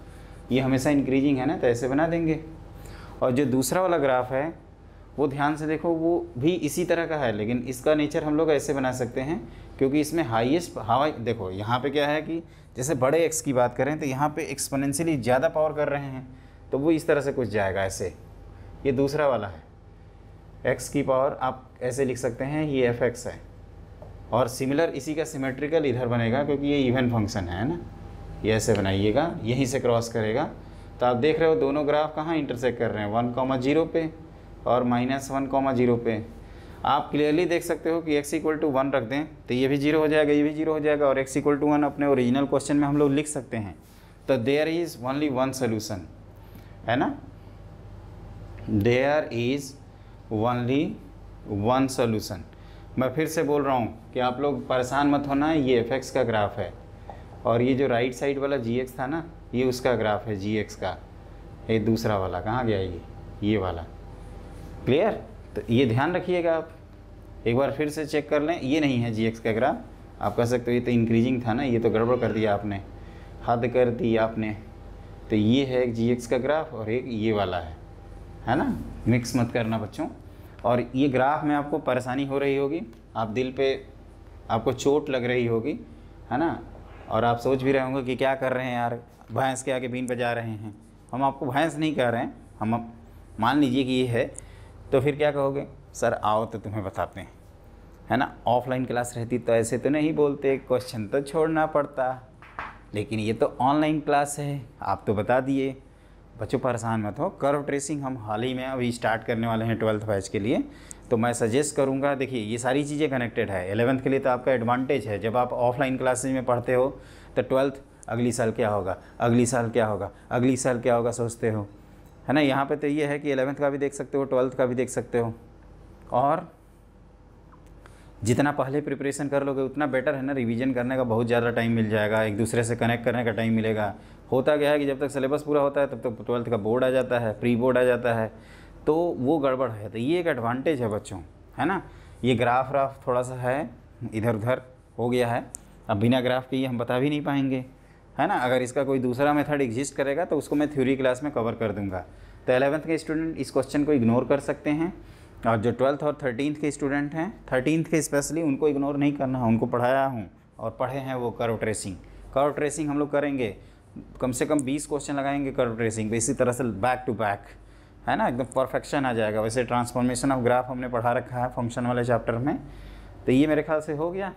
ये हमेशा इंक्रीजिंग है ना, तो ऐसे बना देंगे। और जो दूसरा वाला ग्राफ है वो ध्यान से देखो, वो भी इसी तरह का है, लेकिन इसका नेचर हम लोग ऐसे बना सकते हैं, क्योंकि इसमें हाईएस्ट देखो यहाँ पे क्या है कि जैसे बड़े x की बात करें तो यहाँ पे एक्सपोनेंशियली ज़्यादा पावर कर रहे हैं, तो वो इस तरह से कुछ जाएगा ऐसे। ये दूसरा वाला है x की पावर, आप ऐसे लिख सकते हैं, ये fx है। और सिमिलर इसी का सिमेट्रिकल इधर बनेगा, क्योंकि ये इवन फंक्शन है ना। ये ऐसे बनाइएगा, यहीं से क्रॉस करेगा। तो आप देख रहे हो दोनों ग्राफ कहाँ इंटरसेक्ट कर रहे हैं, 1,0 पे और -1,0 पे। आप क्लियरली देख सकते हो कि x = 1 रख दें तो ये भी 0 हो जाएगा, ये भी 0 हो जाएगा, और x = 1 अपने ओरिजिनल क्वेश्चन में हम लोग लिख सकते हैं। तो there is only one solution, है ना। There is only one solution. मैं फिर से बोल रहा हूँ कि आप लोग परेशान मत होना, ये fx का ग्राफ है, और ये जो राइट साइड वाला gx था ना, ये उसका ग्राफ है gx का। ये दूसरा वाला कहाँ गया, ये वाला। क्लियर। तो ये ध्यान रखिएगा, आप एक बार फिर से चेक कर लें। ये नहीं है gx का ग्राफ, आप कह सकते हो ये तो इंक्रीजिंग था ना, ये तो गड़बड़ कर दिया आपने, हद कर दी आपने। तो ये है एक gx का ग्राफ और एक ये वाला है ना। मिक्स मत करना बच्चों। और ये ग्राफ में आपको परेशानी हो रही होगी, आप दिल पे आपको चोट लग रही होगी, है ना। और आप सोच भी रहे होंगे कि क्या कर रहे हैं यार, भैंस के आगे बीन बजा रहे हैं। हम आपको भैंस नहीं कह रहे हैं, हम मान लीजिए कि ये है, तो फिर क्या कहोगे, सर आओ तो तुम्हें बताते हैं, है ना। ऑफलाइन क्लास रहती तो ऐसे तो नहीं बोलते, क्वेश्चन तो छोड़ना पड़ता, लेकिन ये तो ऑनलाइन क्लास है, आप तो बता दिए। बच्चों परेशान मत हो, कर्व ट्रेसिंग हम हाल ही में अभी स्टार्ट करने वाले हैं 12th बैच के लिए। तो मैं सजेस्ट करूंगा, देखिए ये सारी चीज़ें कनेक्टेड है। 11th के लिए तो आपका एडवांटेज है, जब आप ऑफलाइन क्लासेज में पढ़ते हो तो 12th अगली साल क्या होगा, अगली साल क्या होगा, अगली साल क्या होगा सोचते हो, है ना। यहाँ पे तो ये है कि 11th का भी देख सकते हो, 12th का भी देख सकते हो, और जितना पहले प्रिपरेशन कर लोगे उतना बेटर है ना। रिवीजन करने का बहुत ज़्यादा टाइम मिल जाएगा, एक दूसरे से कनेक्ट करने का टाइम मिलेगा। होता क्या है कि जब तक सिलेबस पूरा होता है तब तक 12th का बोर्ड आ जाता है, प्री बोर्ड आ जाता है, तो वो गड़बड़ है। तो ये एक एडवांटेज है बच्चों, है ना। ये ग्राफ व्राफ थोड़ा सा है इधर उधर हो गया है, अब बिना ग्राफ के ये हम बता भी नहीं पाएंगे, है ना। अगर इसका कोई दूसरा मेथड एग्जिस्ट करेगा तो उसको मैं थ्योरी क्लास में कवर कर दूंगा। तो 11th के स्टूडेंट इस क्वेश्चन को इग्नोर कर सकते हैं, और जो 12th और 13th के स्टूडेंट हैं, 13th के स्पेशली, उनको इग्नोर नहीं करना है। उनको पढ़ाया हूँ और पढ़े हैं वो कर्व ट्रेसिंग। कर्व ट्रेसिंग हम लोग करेंगे, कम से कम 20 क्वेश्चन लगाएंगे कर्व ट्रेसिंग पे, इसी तरह से बैक टू बैक, है ना, एकदम परफेक्शन आ जाएगा। वैसे ट्रांसफॉर्मेशन ऑफ ग्राफ हमने पढ़ा रखा है फंक्शन वाले चैप्टर में, तो ये मेरे ख्याल से हो गया,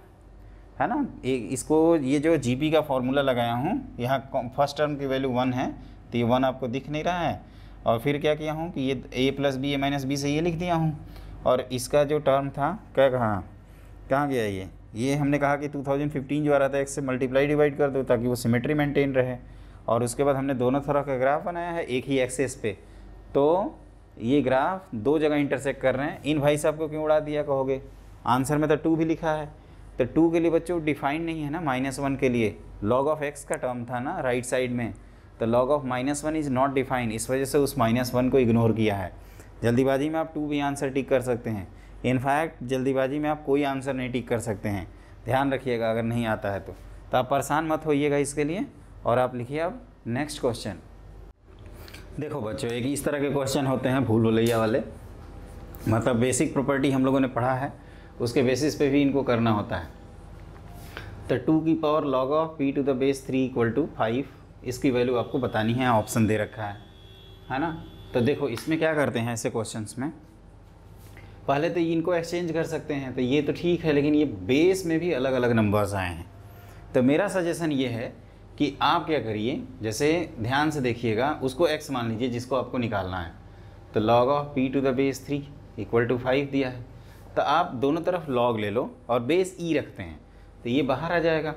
है ना। इसको ये जो जीपी का फॉर्मूला लगाया हूँ, यहाँ फर्स्ट टर्म की वैल्यू 1 है, तो ये 1 आपको दिख नहीं रहा है। और फिर क्या किया हूँ कि ये a + b a - b से ये लिख दिया हूँ, और इसका जो टर्म था क्या कहाँ गया ये हमने कहा कि 2015 जो आ रहा था x से मल्टीप्लाई डिवाइड कर दो ताकि वो सिमेट्री मेंटेन रहे। और उसके बाद हमने दोनों तरह का ग्राफ बनाया है एक ही एक्सेस पे, तो ये ग्राफ दो जगह इंटरसेक्ट कर रहे हैं। इन भाई साहब को क्यों उड़ा दिया कहोगे, आंसर में तो 2 भी लिखा है, तो 2 के लिए बच्चों डिफाइन नहीं है ना, -1 के लिए log ऑफ x का टर्म था ना राइट साइड में, तो log of -1 is not define, इस वजह से उस -1 को इग्नोर किया है। जल्दीबाजी में आप 2 भी आंसर टिक कर सकते हैं, इनफैक्ट जल्दीबाजी में आप कोई आंसर नहीं टिक कर सकते हैं, ध्यान रखिएगा अगर नहीं आता है तो आप परेशान मत होइएगा इसके लिए। और आप लिखिए अब नेक्स्ट क्वेश्चन। देखो बच्चों, एक इस तरह के क्वेश्चन होते हैं भूल भुलैया वाले, मतलब बेसिक प्रॉपर्टी हम लोगों ने पढ़ा है, उसके बेसिस पे भी इनको करना होता है। तो 2 की power log of p to the base 3 equal to 5, इसकी वैल्यू आपको बतानी है, ऑप्शन दे रखा है ना। तो देखो इसमें क्या करते हैं ऐसे क्वेश्चंस में, पहले तो इनको एक्सचेंज कर सकते हैं, तो ये तो ठीक है, लेकिन ये बेस में भी अलग अलग नंबर्स आए हैं। तो मेरा सजेशन ये है कि आप क्या करिए, जैसे ध्यान से देखिएगा, उसको x मान लीजिए जिसको आपको निकालना है। तो log of p to the base 3 equal to 5 दिया है, तो आप दोनों तरफ log ले लो और बेस e रखते हैं, तो ये बाहर आ जाएगा।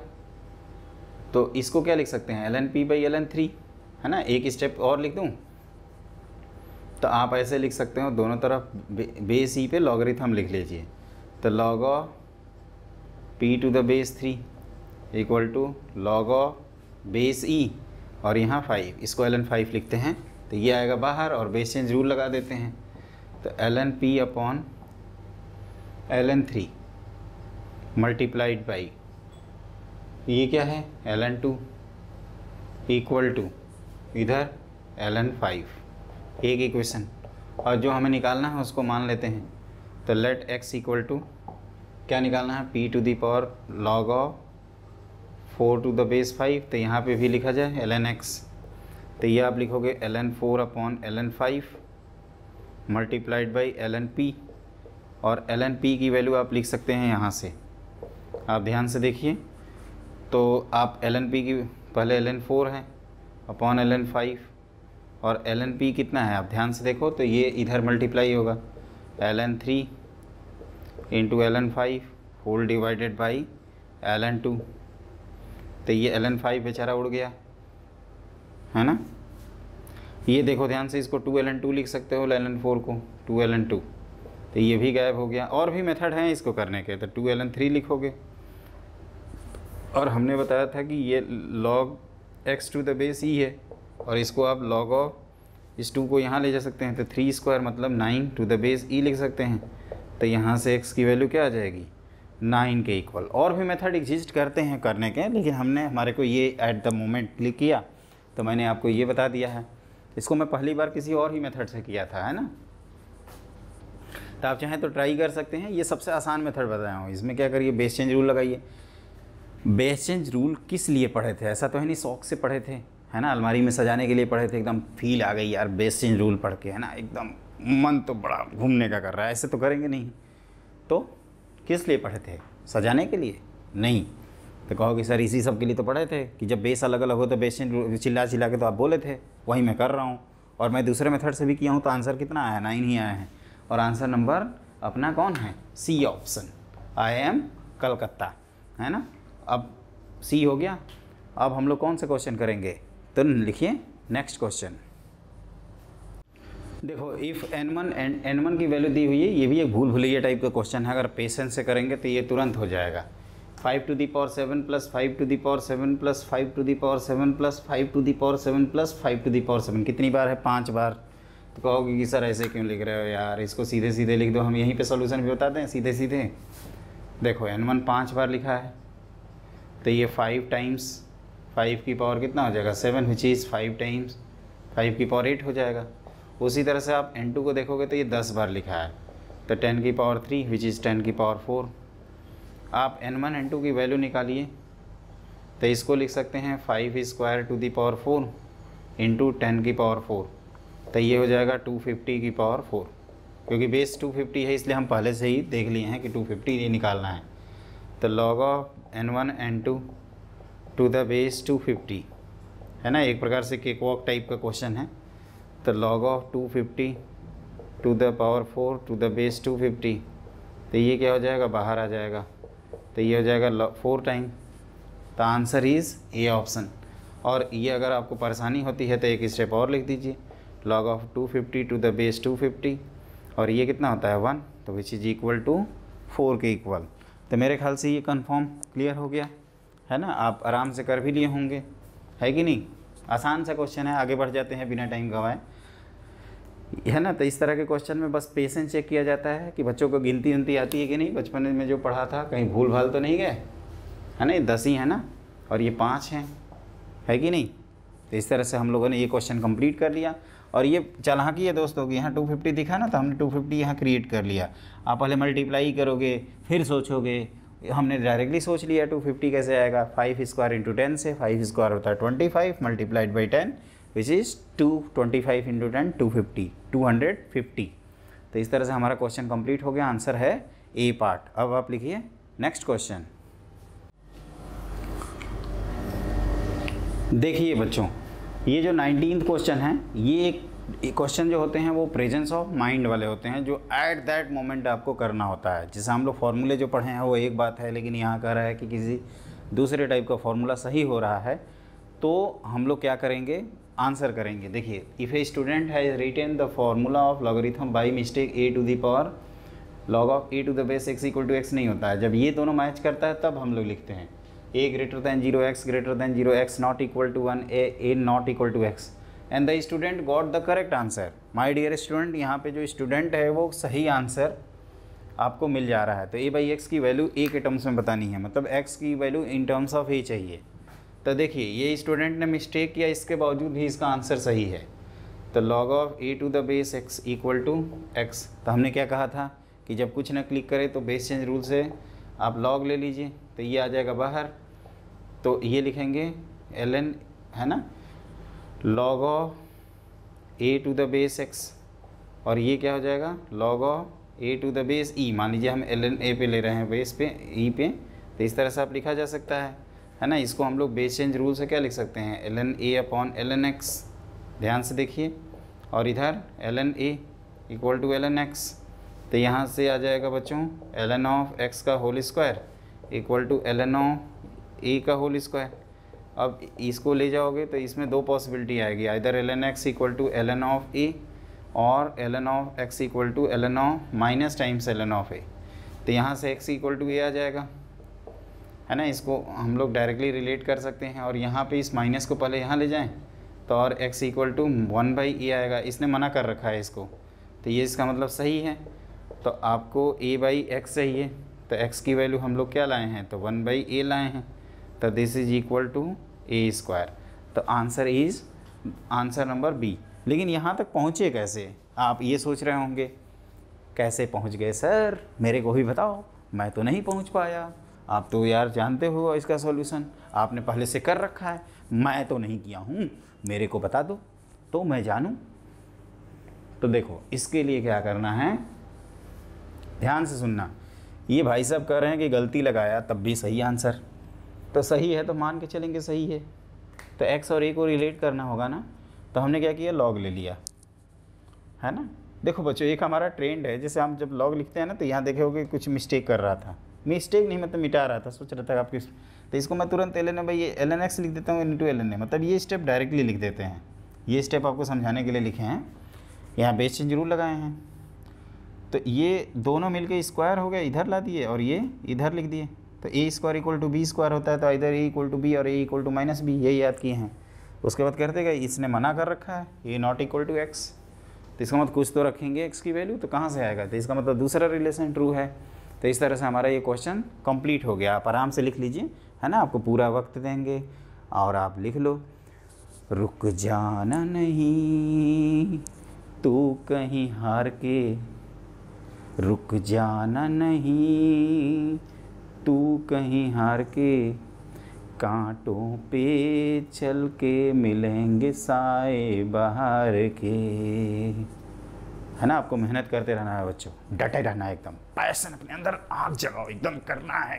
तो इसको क्या लिख सकते हैं, ln p बाई ln 3, है ना। एक स्टेप और लिख दूँ तो आप ऐसे लिख सकते हो, दोनों तरफ बेस ई पे लॉगरिथम लिख लीजिए। तो log of p to the base 3 equal to log of base e और यहाँ 5, इसको ln 5 लिखते हैं, तो ये आएगा बाहर और बेस चेंज रूल लगा देते हैं। तो ln p upon ln 3 multiplied by ये क्या है ln 2 इक्वल टू इधर ln 5, एक इक्वेशन, और जो हमें निकालना है उसको मान लेते हैं। तो लेट x इक्वल टू क्या निकालना है, p to the power log of 4 to the base 5, तो यहाँ पे भी लिखा जाए ln x, तो ये आप लिखोगे ln 4 upon ln 5 multiplied by ln p, और ln p की वैल्यू आप लिख सकते हैं यहाँ से। आप ध्यान से देखिए, तो आप ln p की पहले ln 4 है अपॉन ln 5, और ln p कितना है आप ध्यान से देखो, तो ये इधर मल्टीप्लाई होगा ln 3 into ln 5 whole divided by ln 2, तो ये ln 5 बेचारा उड़ गया, है ना। ये देखो ध्यान से, इसको 2 ln 2 लिख सकते हो, ln 4 को 2 ln 2, तो ये भी गायब हो गया। और भी मेथड हैं इसको करने के, तो 2 ln 3 लिखोगे, और हमने बताया था कि ये log x to the base e है, और इसको आप log ऑफ इस 2 को यहाँ ले जा सकते हैं, तो 3 स्क्वायर मतलब 9 टू द बेस ई लिख सकते हैं। तो यहाँ से x की वैल्यू क्या आ जाएगी, 9 के इक्वल। और भी मेथड एग्जिस्ट करते हैं करने के, लेकिन हमने हमारे को ये एट द मोमेंट क्लिक किया, तो मैंने आपको ये बता दिया है। इसको मैं पहली बार किसी और ही मेथड से किया था, है ना। तो आप चाहें तो ट्राई कर सकते हैं, ये सबसे आसान मेथड बताया हूँ। इसमें क्या करिए, बेस चेंज रूल लगाइए। बेस चेंज रूल किस लिए पढ़े थे, ऐसा तो है नहीं शौक से पढ़े थे, है ना, अलमारी में सजाने के लिए पढ़े थे, एकदम फील आ गई यार बेस चेंज रूल पढ़ के, है ना, एकदम मन तो बड़ा घूमने का कर रहा है, ऐसे तो करेंगे नहीं। तो किस लिए पढ़े थे, सजाने के लिए नहीं। तो कहो कि सर इसी सब के लिए तो पढ़े थे कि जब बेस अलग अलग हो तो बेस चेंज चिल्ला चिल्ला के तो आप बोले थे, वही मैं कर रहा हूँ। और मैं दूसरे मेथड से भी किया हूँ, तो आंसर कितना आया, 9 ही आया है। और आंसर नंबर अपना कौन है, सी ऑप्शन, IIM कलकत्ता, है ना। अब सी हो गया। अब हम लोग कौन सा क्वेश्चन करेंगे, तो लिखिए नेक्स्ट क्वेश्चन। देखो इफ़ n1 एंड n1 की वैल्यू दी हुई है, ये भी एक भूल भुलैया टाइप का क्वेश्चन है, अगर पेशेंस से करेंगे तो ये तुरंत हो जाएगा। 5 to the power 7 plus 5 to the power 7 plus 5 to the power 7 plus 5 to the power 7 plus 5 to the power 7 कितनी बार है, 5 बार। तो कहोगे कि सर ऐसे क्यों लिख रहे हो यार, इसको सीधे सीधे लिख दो, हम यहीं पे सॉल्यूशन भी बताते हैं सीधे सीधे। देखो n1 5 बार लिखा है, तो ये 5 टाइम्स 5 की पावर कितना हो जाएगा, 7, विच इज़ 5 टाइम्स 5 की पावर 8 हो जाएगा। उसी तरह से आप n2 को देखोगे तो ये 10 बार लिखा है, तो 10 की पावर 3 विच इज़ 10 की पावर 4। आप n1 n2 की वैल्यू निकालिए, तो इसको लिख सकते हैं 5 square to the power 4 into 10 की पावर 4, तो ये हो जाएगा 250 की पावर 4। क्योंकि बेस 250 है इसलिए हम पहले से ही देख लिए हैं कि 250 ये निकालना है। तो log of n1 n2 to the base 250, है ना, एक प्रकार से केक वॉक टाइप का क्वेश्चन है। तो log of 250 to the power 4 to the base 250, तो ये क्या हो जाएगा, बाहर आ जाएगा, तो ये हो जाएगा 4 टाइम। तो आंसर इज़ ए ऑप्शन। और ये अगर आपको परेशानी होती है तो एक स्टेप और लिख दीजिए, log of 250 to the base 250, और ये कितना होता है 1, तो विच इज़ इक्वल टू 4 के इक्वल। तो मेरे ख्याल से ये कंफर्म क्लियर हो गया है ना, आप आराम से कर भी लिए होंगे, है कि नहीं। आसान सा क्वेश्चन है, आगे बढ़ जाते हैं बिना टाइम गंवाए, है ना। तो इस तरह के क्वेश्चन में बस पेशेंस चेक किया जाता है कि बच्चों को गिनती उनती आती है कि नहीं, बचपन में जो पढ़ा था कहीं भूल भाल तो नहीं गए, है ना। 10 ही है ना, और ये 5 हैं, है कि नहीं। तो इस तरह से हम लोगों ने ये क्वेश्चन कंप्लीट कर लिया। और ये चालाकी है दोस्तों कि यहाँ 250 दिखा ना, तो हमने 250 यहाँ क्रिएट कर लिया। आप पहले मल्टीप्लाई करोगे, फिर सोचोगे, हमने डायरेक्टली सोच लिया 250 कैसे आएगा। 5 स्क्वायर इंटू 10 से 5 स्क्वायर होता है 25 multiplied by 10 which is 225 into 10 250 250। तो इस तरह से हमारा क्वेश्चन कंप्लीट हो गया। आंसर है ए पार्ट। अब आप लिखिए नेक्स्ट क्वेश्चन। देखिए बच्चों, ये जो 19th क्वेश्चन है, ये क्वेश्चन जो होते हैं वो प्रेजेंस ऑफ माइंड वाले होते हैं, जो एट दैट मोमेंट आपको करना होता है। जैसे हम लोग फार्मूले जो पढ़े हैं वो एक बात है, लेकिन यहाँ कह रहा है कि किसी दूसरे टाइप का फार्मूला सही हो रहा है, तो हम लोग क्या करेंगे, आंसर करेंगे। देखिए, if a student has written the formula of logarithm by mistake a to the power log of a to the base x equal to x नहीं होता है। जब ये दोनों मैच करता है तब हम लोग लिखते हैं a greater than 0 x greater than 0 x not equal to 1 a not equal to x and the student got the correct answer। my dear student, यहाँ पे जो स्टूडेंट है वो सही आंसर आपको मिल जा रहा है। तो a बाई एक्स की वैल्यू a के टर्म्स में बतानी है, मतलब x की value in terms of a चाहिए। तो देखिए, ये स्टूडेंट ने मिस्टेक किया, इसके बावजूद भी इसका आंसर सही है। तो log of a to the base x equal to x। तो हमने क्या कहा था कि जब कुछ ना क्लिक करे तो बेस चेंज रूल से आप log ले लीजिए, तो ये आ जाएगा बाहर। तो ये लिखेंगे ln, है ना, log of a to the base x, और ये क्या हो जाएगा log of a to the base e। मान लीजिए हम ln a पे ले रहे हैं, बेस पे e पे, तो इस तरह से आप लिखा जा सकता है ना। इसको हम लोग बेस चेंज रूल से क्या लिख सकते हैं, ln a upon ln x। ध्यान से देखिए, और इधर ln a equal to ln x। तो यहाँ से आ जाएगा बच्चों ln ऑफ x का whole square equal to ln of a का होल स्क्वायर। अब इसको ले जाओगे तो इसमें दो पॉसिबिलिटी आएगी, either ln x equal to ln of a और ln of x equal to ln of minus times ln of a. तो यहाँ से x इक्वल टू ए आ जाएगा, है ना। इसको हम लोग डायरेक्टली रिलेट कर सकते हैं, और यहाँ पे इस माइनस को पहले यहाँ ले जाएं तो और x इक्वल टू 1 बाई ए आएगा। इसने मना कर रखा है इसको, तो ये इसका मतलब सही है। तो आपको a बाई एक्स चाहिए, तो x की वैल्यू हम लोग क्या लाए हैं, तो 1 बाई ए लाए हैं। तो this is equal to a square. तो आंसर नंबर बी। लेकिन यहाँ तक पहुँचे कैसे, आप ये सोच रहे होंगे कैसे पहुँच गए सर, मेरे को भी बताओ, मैं तो नहीं पहुँच पाया। आप तो यार जानते हो इसका सॉल्यूशन, आपने पहले से कर रखा है, मैं तो नहीं किया हूँ, मेरे को बता दो तो मैं जानूँ। तो देखो, इसके लिए क्या करना है, ध्यान से सुनना। ये भाई साहब कह रहे हैं कि गलती लगाया तब भी सही आंसर, तो सही है तो मान के चलेंगे सही है। तो x और a को रिलेट करना होगा ना, तो हमने क्या किया, log ले लिया, है ना। देखो बच्चों, एक हमारा ट्रेंड है, जैसे हम जब log लिखते हैं ना, तो यहाँ देखोगे कुछ मिस्टेक कर रहा था, मिस्टेक नहीं मतलब मिटा रहा था, सोच रहा था आपकी, तो इसको मैं तुरंत ln भाई ये ln x लिख देता हूँ इंटू ln a, मतलब ये स्टेप डायरेक्टली लिख देते हैं। ये स्टेप आपको समझाने के लिए लिखे हैं, यहाँ बेस चेंज रूल लगाए हैं। तो ये दोनों मिलके स्क्वायर हो गया, इधर ला दिए, और ये इधर लिख दिए। तो a square equal to b square होता है, तो इधर ए इक्वल टू बी और a equal to minus b, यही याद किए हैं। उसके बाद करते गए, इसने मना कर रखा है ए नॉट इक्वल टू एक्स, तो इसका मतलब कुछ तो रखेंगे एक्स की वैल्यू, तो कहाँ से आएगा, तो इसका मतलब दूसरा रिलेशन ट्रू है। तो इस तरह से हमारा ये क्वेश्चन कंप्लीट हो गया। आप आराम से लिख लीजिए, है ना, आपको पूरा वक्त देंगे और आप लिख लो। रुक जाना नहीं तू कहीं हार के, रुक जाना नहीं तू कहीं हार के, कांटों पे चल के मिलेंगे साए बहार के, है ना। आपको मेहनत करते रहना है बच्चों, डटे रहना है, एकदम पैशन अपने अंदर आग जगाओ, एकदम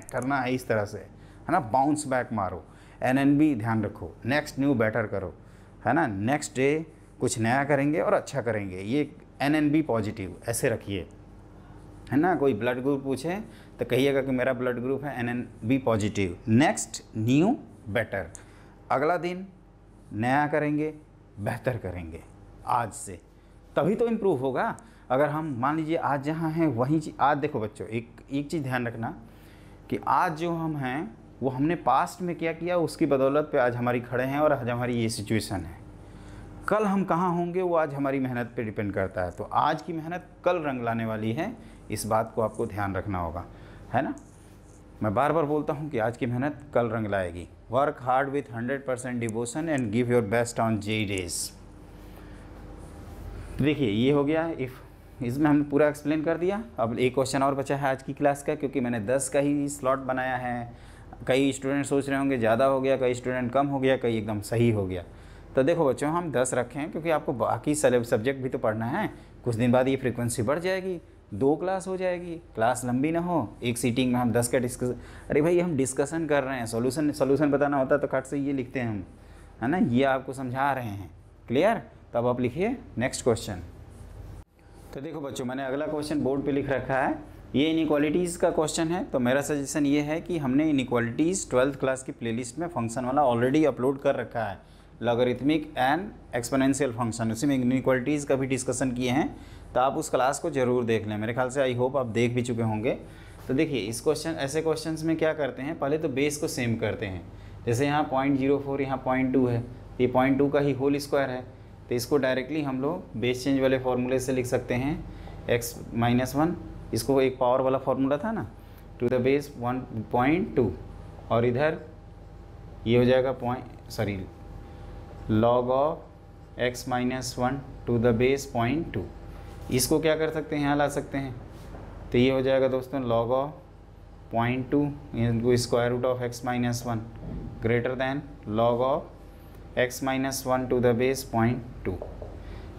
करना है इस तरह से, है ना। बाउंस बैक मारो, NNB ध्यान रखो, नेक्स्ट न्यू बेटर करो, है ना। नेक्स्ट डे कुछ नया करेंगे और अच्छा करेंगे, ये NNB पॉजिटिव ऐसे रखिए, है ना। कोई ब्लड ग्रुप पूछे तो कहिएगा कि मेरा ब्लड ग्रुप है NNB positive. Next new better, अगला दिन नया करेंगे, बेहतर करेंगे आज से, तभी तो इम्प्रूव होगा। अगर हम मान लीजिए आज जहाँ हैं वहीं चीज़, आज देखो बच्चों, एक चीज़ ध्यान रखना, कि आज जो हम हैं वो हमने पास्ट में क्या किया, उसकी बदौलत पे आज हमारी खड़े हैं और आज हमारी ये सिचुएशन है। कल हम कहाँ होंगे वो आज हमारी मेहनत पे डिपेंड करता है। तो आज की मेहनत कल रंग लाने वाली है, इस बात को आपको ध्यान रखना होगा, है ना। मैं बार बार बोलता हूँ कि आज की मेहनत कल रंग लाएगी। Work hard with 100% devotion and give your best on JEE days. देखिए ये हो गया इफ़, इसमें हमने पूरा एक्सप्लेन कर दिया। अब एक क्वेश्चन और बचा है आज की क्लास का, क्योंकि मैंने 10 का ही स्लॉट बनाया है। कई स्टूडेंट सोच रहे होंगे ज़्यादा हो गया, कई स्टूडेंट कम हो गया, कई एकदम सही हो गया। तो देखो बच्चों, हम 10 रखे हैं क्योंकि आपको बाकी सब्जेक्ट भी तो पढ़ना है। कुछ दिन बाद ये फ्रीक्वेंसी बढ़ जाएगी, 2 क्लास हो जाएगी, क्लास लंबी ना हो, एक सीटिंग में हम 10 का डिस्कस। अरे भाई हम डिस्कशन कर रहे हैं, सोल्यूशन बताना होता तो खट से ये लिखते हैं हम, है ना। ये आपको समझा रहे हैं, क्लियर। तब आप लिखिए नेक्स्ट क्वेश्चन। तो देखो बच्चों, मैंने अगला क्वेश्चन बोर्ड पे लिख रखा है, ये इनइक्वालिटीज़ का क्वेश्चन है। तो मेरा सजेशन ये है कि हमने इनइक्वालिटीज़ 12th क्लास की प्लेलिस्ट में फंक्शन वाला ऑलरेडी अपलोड कर रखा है, लॉगरिथमिक एंड एक्सपोनेंशियल फंक्शन। उसी में इनइक्वालिटीज़ का भी डिस्कशन किए हैं, तो आप उस क्लास को ज़रूर देख लें। मेरे ख्याल से आई होप आप देख भी चुके होंगे। तो देखिए इस क्वेश्चन, ऐसे क्वेश्चंस में क्या करते हैं, पहले तो बेस को सेम करते हैं। जैसे यहाँ 0.04, यहाँ 0.2 है, ये 0.2 का ही होल स्क्वायर है। तो इसको डायरेक्टली हम लोग बेस चेंज वाले फॉर्मूले से लिख सकते हैं, x-1, इसको एक पावर वाला फार्मूला था ना, टू द बेस 1.2, और इधर ये हो जाएगा log of x-1 to the base 0.2। इसको क्या कर सकते हैं, यहाँ ला सकते हैं। तो ये हो जाएगा दोस्तों log of 0.2 into square root of x-1 greater than log of x-1 to the base 0.2।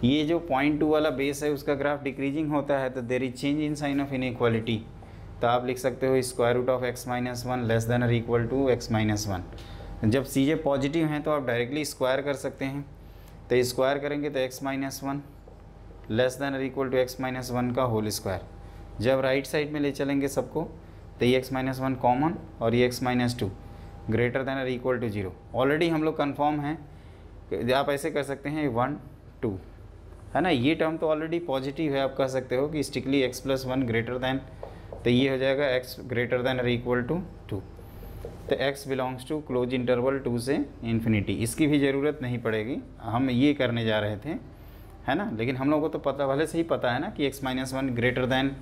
ये जो 0.2 वाला बेस है उसका ग्राफ डिक्रीजिंग होता है, तो there is change in sign of inequality. तो आप लिख सकते हो square root of x-1 less than और इक्वल टू x-1। जब चीज़ें पॉजिटिव हैं तो आप डायरेक्टली स्क्वायर कर सकते हैं। तो स्क्वायर करेंगे तो x-1 लेस देन और इक्वल टू x-1 का होल स्क्वायर। जब राइट साइड में ले चलेंगे सबको, तो ये x-1 कॉमन और ये x-2 ग्रेटर देन और इक्वल टू 0। ऑलरेडी हम लोग कन्फर्म हैं, आप ऐसे कर सकते हैं 1 2, है ना। ये टर्म तो ऑलरेडी पॉजिटिव है, आप कह सकते हो कि स्ट्रिक्टली x+1 ग्रेटर दैन, तो ये हो जाएगा x ग्रेटर दैन और इक्वल टू 2। तो x belongs to closed interval 2 से इन्फिनिटी। इसकी भी ज़रूरत नहीं पड़ेगी, हम ये करने जा रहे थे, है ना। लेकिन हम लोगों को तो पता, भले से ही पता है ना कि x-1 ग्रेटर दैन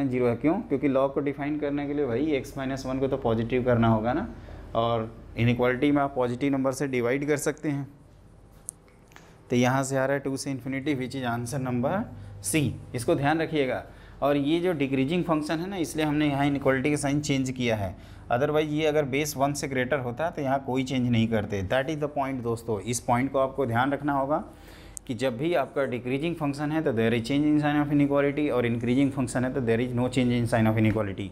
0 है। क्यों? क्योंकि लॉग को डिफाइन करने के लिए भाई x-1 को तो पॉजिटिव करना होगा ना, और इनइक्वालिटी में आप पॉजिटिव नंबर से डिवाइड कर सकते हैं। तो यहाँ से आ रहा है 2 से infinity, which is answer number C. इसको ध्यान रखिएगा। और ये जो डिक्रीजिंग फंक्शन है ना, इसलिए हमने यहाँ इनइक्वालिटी का साइन चेंज किया है। अदरवाइज ये अगर बेस 1 से ग्रेटर होता है तो यहाँ कोई चेंज नहीं करते। दैट इज़ द पॉइंट दोस्तों। इस पॉइंट को आपको ध्यान रखना होगा कि जब भी आपका डिक्रीजिंग फंक्शन है तो there is change in sign of inequality, और इंक्रीजिंग फंक्शन है तो there is no change in sign of inequality.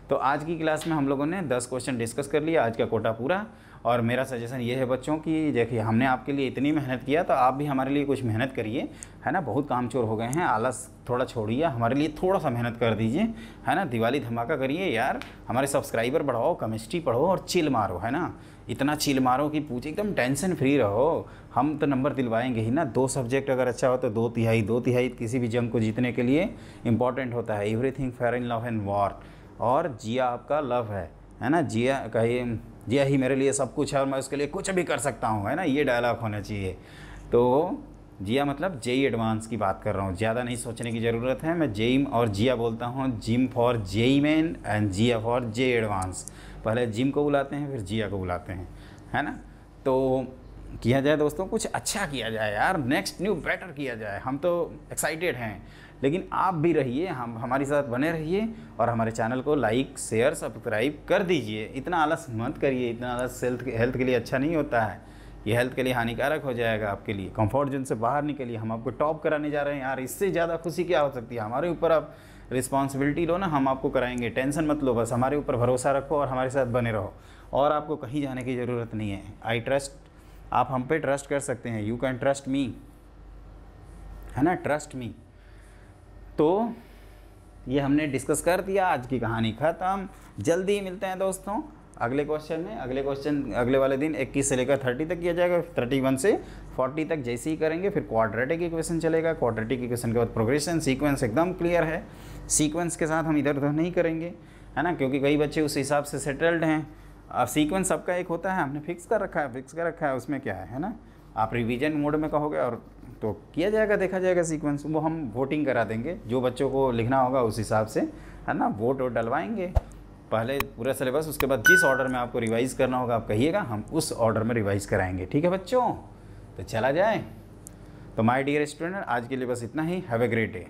तो आज की क्लास में हम लोगों ने 10 क्वेश्चन डिस्कस कर लिया, आज का कोटा पूरा। और मेरा सजेशन ये है बच्चों कि देखिए हमने आपके लिए इतनी मेहनत किया, तो आप भी हमारे लिए कुछ मेहनत करिए, है ना। बहुत कामचोर हो गए हैं, आलस थोड़ा छोड़िए, हमारे लिए थोड़ा सा मेहनत कर दीजिए, है ना। दिवाली धमाका करिए यार, हमारे सब्सक्राइबर बढ़ाओ, केमिस्ट्री पढ़ो और चिल मारो, है ना। इतना चिल मारो कि पूछे, एकदम टेंशन फ्री रहो। हम तो नंबर दिलवाएंगे ही ना। 2 सब्जेक्ट अगर अच्छा हो तो 2/3 किसी भी जंग को जीतने के लिए इंपॉर्टेंट होता है। Everything fair in love and war, और जिया आपका लव है ना। जिया कहिए, जिया ही मेरे लिए सब कुछ है और मैं उसके लिए कुछ भी कर सकता हूँ, है ना। ये डायलॉग होना चाहिए। तो जिया मतलब JEE एडवांस की बात कर रहा हूँ, ज़्यादा नहीं सोचने की ज़रूरत है। मैं JEE और जिया बोलता हूँ, Jim for JEE main and Jiya for JEE advance. पहले जिम को बुलाते हैं, फिर जिया को बुलाते हैं, है ना। तो किया जाए दोस्तों, कुछ अच्छा किया जाए यार, नेक्स्ट न्यू बेटर किया जाए। हम तो एक्साइटेड हैं, लेकिन आप भी रहिए, हम हमारे साथ बने रहिए, और हमारे चैनल को लाइक शेयर सब्सक्राइब कर दीजिए। इतना आलस मत करिए, इतना आलस हेल्थ के लिए अच्छा नहीं होता है, ये हेल्थ के लिए हानिकारक हो जाएगा आपके लिए। कंफर्ट जोन से बाहर निकलिए, हम आपको टॉप कराने जा रहे हैं यार, इससे ज़्यादा खुशी क्या हो सकती है। हमारे ऊपर आप रिस्पॉन्सिबिलिटी लो ना, हम आपको कराएंगे, टेंशन मत लो, बस हमारे ऊपर भरोसा रखो और हमारे साथ बने रहो, और आपको कहीं जाने की ज़रूरत नहीं है। आई ट्रस्ट, आप हम पे ट्रस्ट कर सकते हैं, यू कैन ट्रस्ट मी, है ना, ट्रस्ट मी। तो ये हमने डिस्कस कर दिया, आज की कहानी ख़त्म। जल्दी मिलते हैं दोस्तों अगले क्वेश्चन में। अगले वाले दिन 21 से लेकर 30 तक किया जाएगा, 31 से 40 तक जैसे ही करेंगे। फिर क्वाड्रेटिक इक्वेशन चलेगा, क्वाड्रेटिक इक्वेशन के बाद प्रोग्रेशन। सीक्वेंस एकदम क्लियर है, सीक्वेंस के साथ हम इधर उधर नहीं करेंगे, है ना, क्योंकि कई बच्चे उस हिसाब से सेटल्ड हैं। अब सीक्वेंस सबका एक होता है, हमने फिक्स कर रखा है, उसमें क्या है ना, आप रिवीजन मोड में कहोगे और तो किया जाएगा, देखा जाएगा सीक्वेंस। वो हम वोटिंग करा देंगे, जो बच्चों को लिखना होगा उस हिसाब से, है ना, वोट डलवाएंगे पहले पूरा सिलेबस, उसके बाद जिस ऑर्डर में आपको रिवाइज़ करना होगा आप कहिएगा, हम उस ऑर्डर में रिवाइज़ कराएंगे। ठीक है बच्चों, तो चला जाए। तो माय डियर स्टूडेंट, आज के लिए बस इतना ही। Have a great day.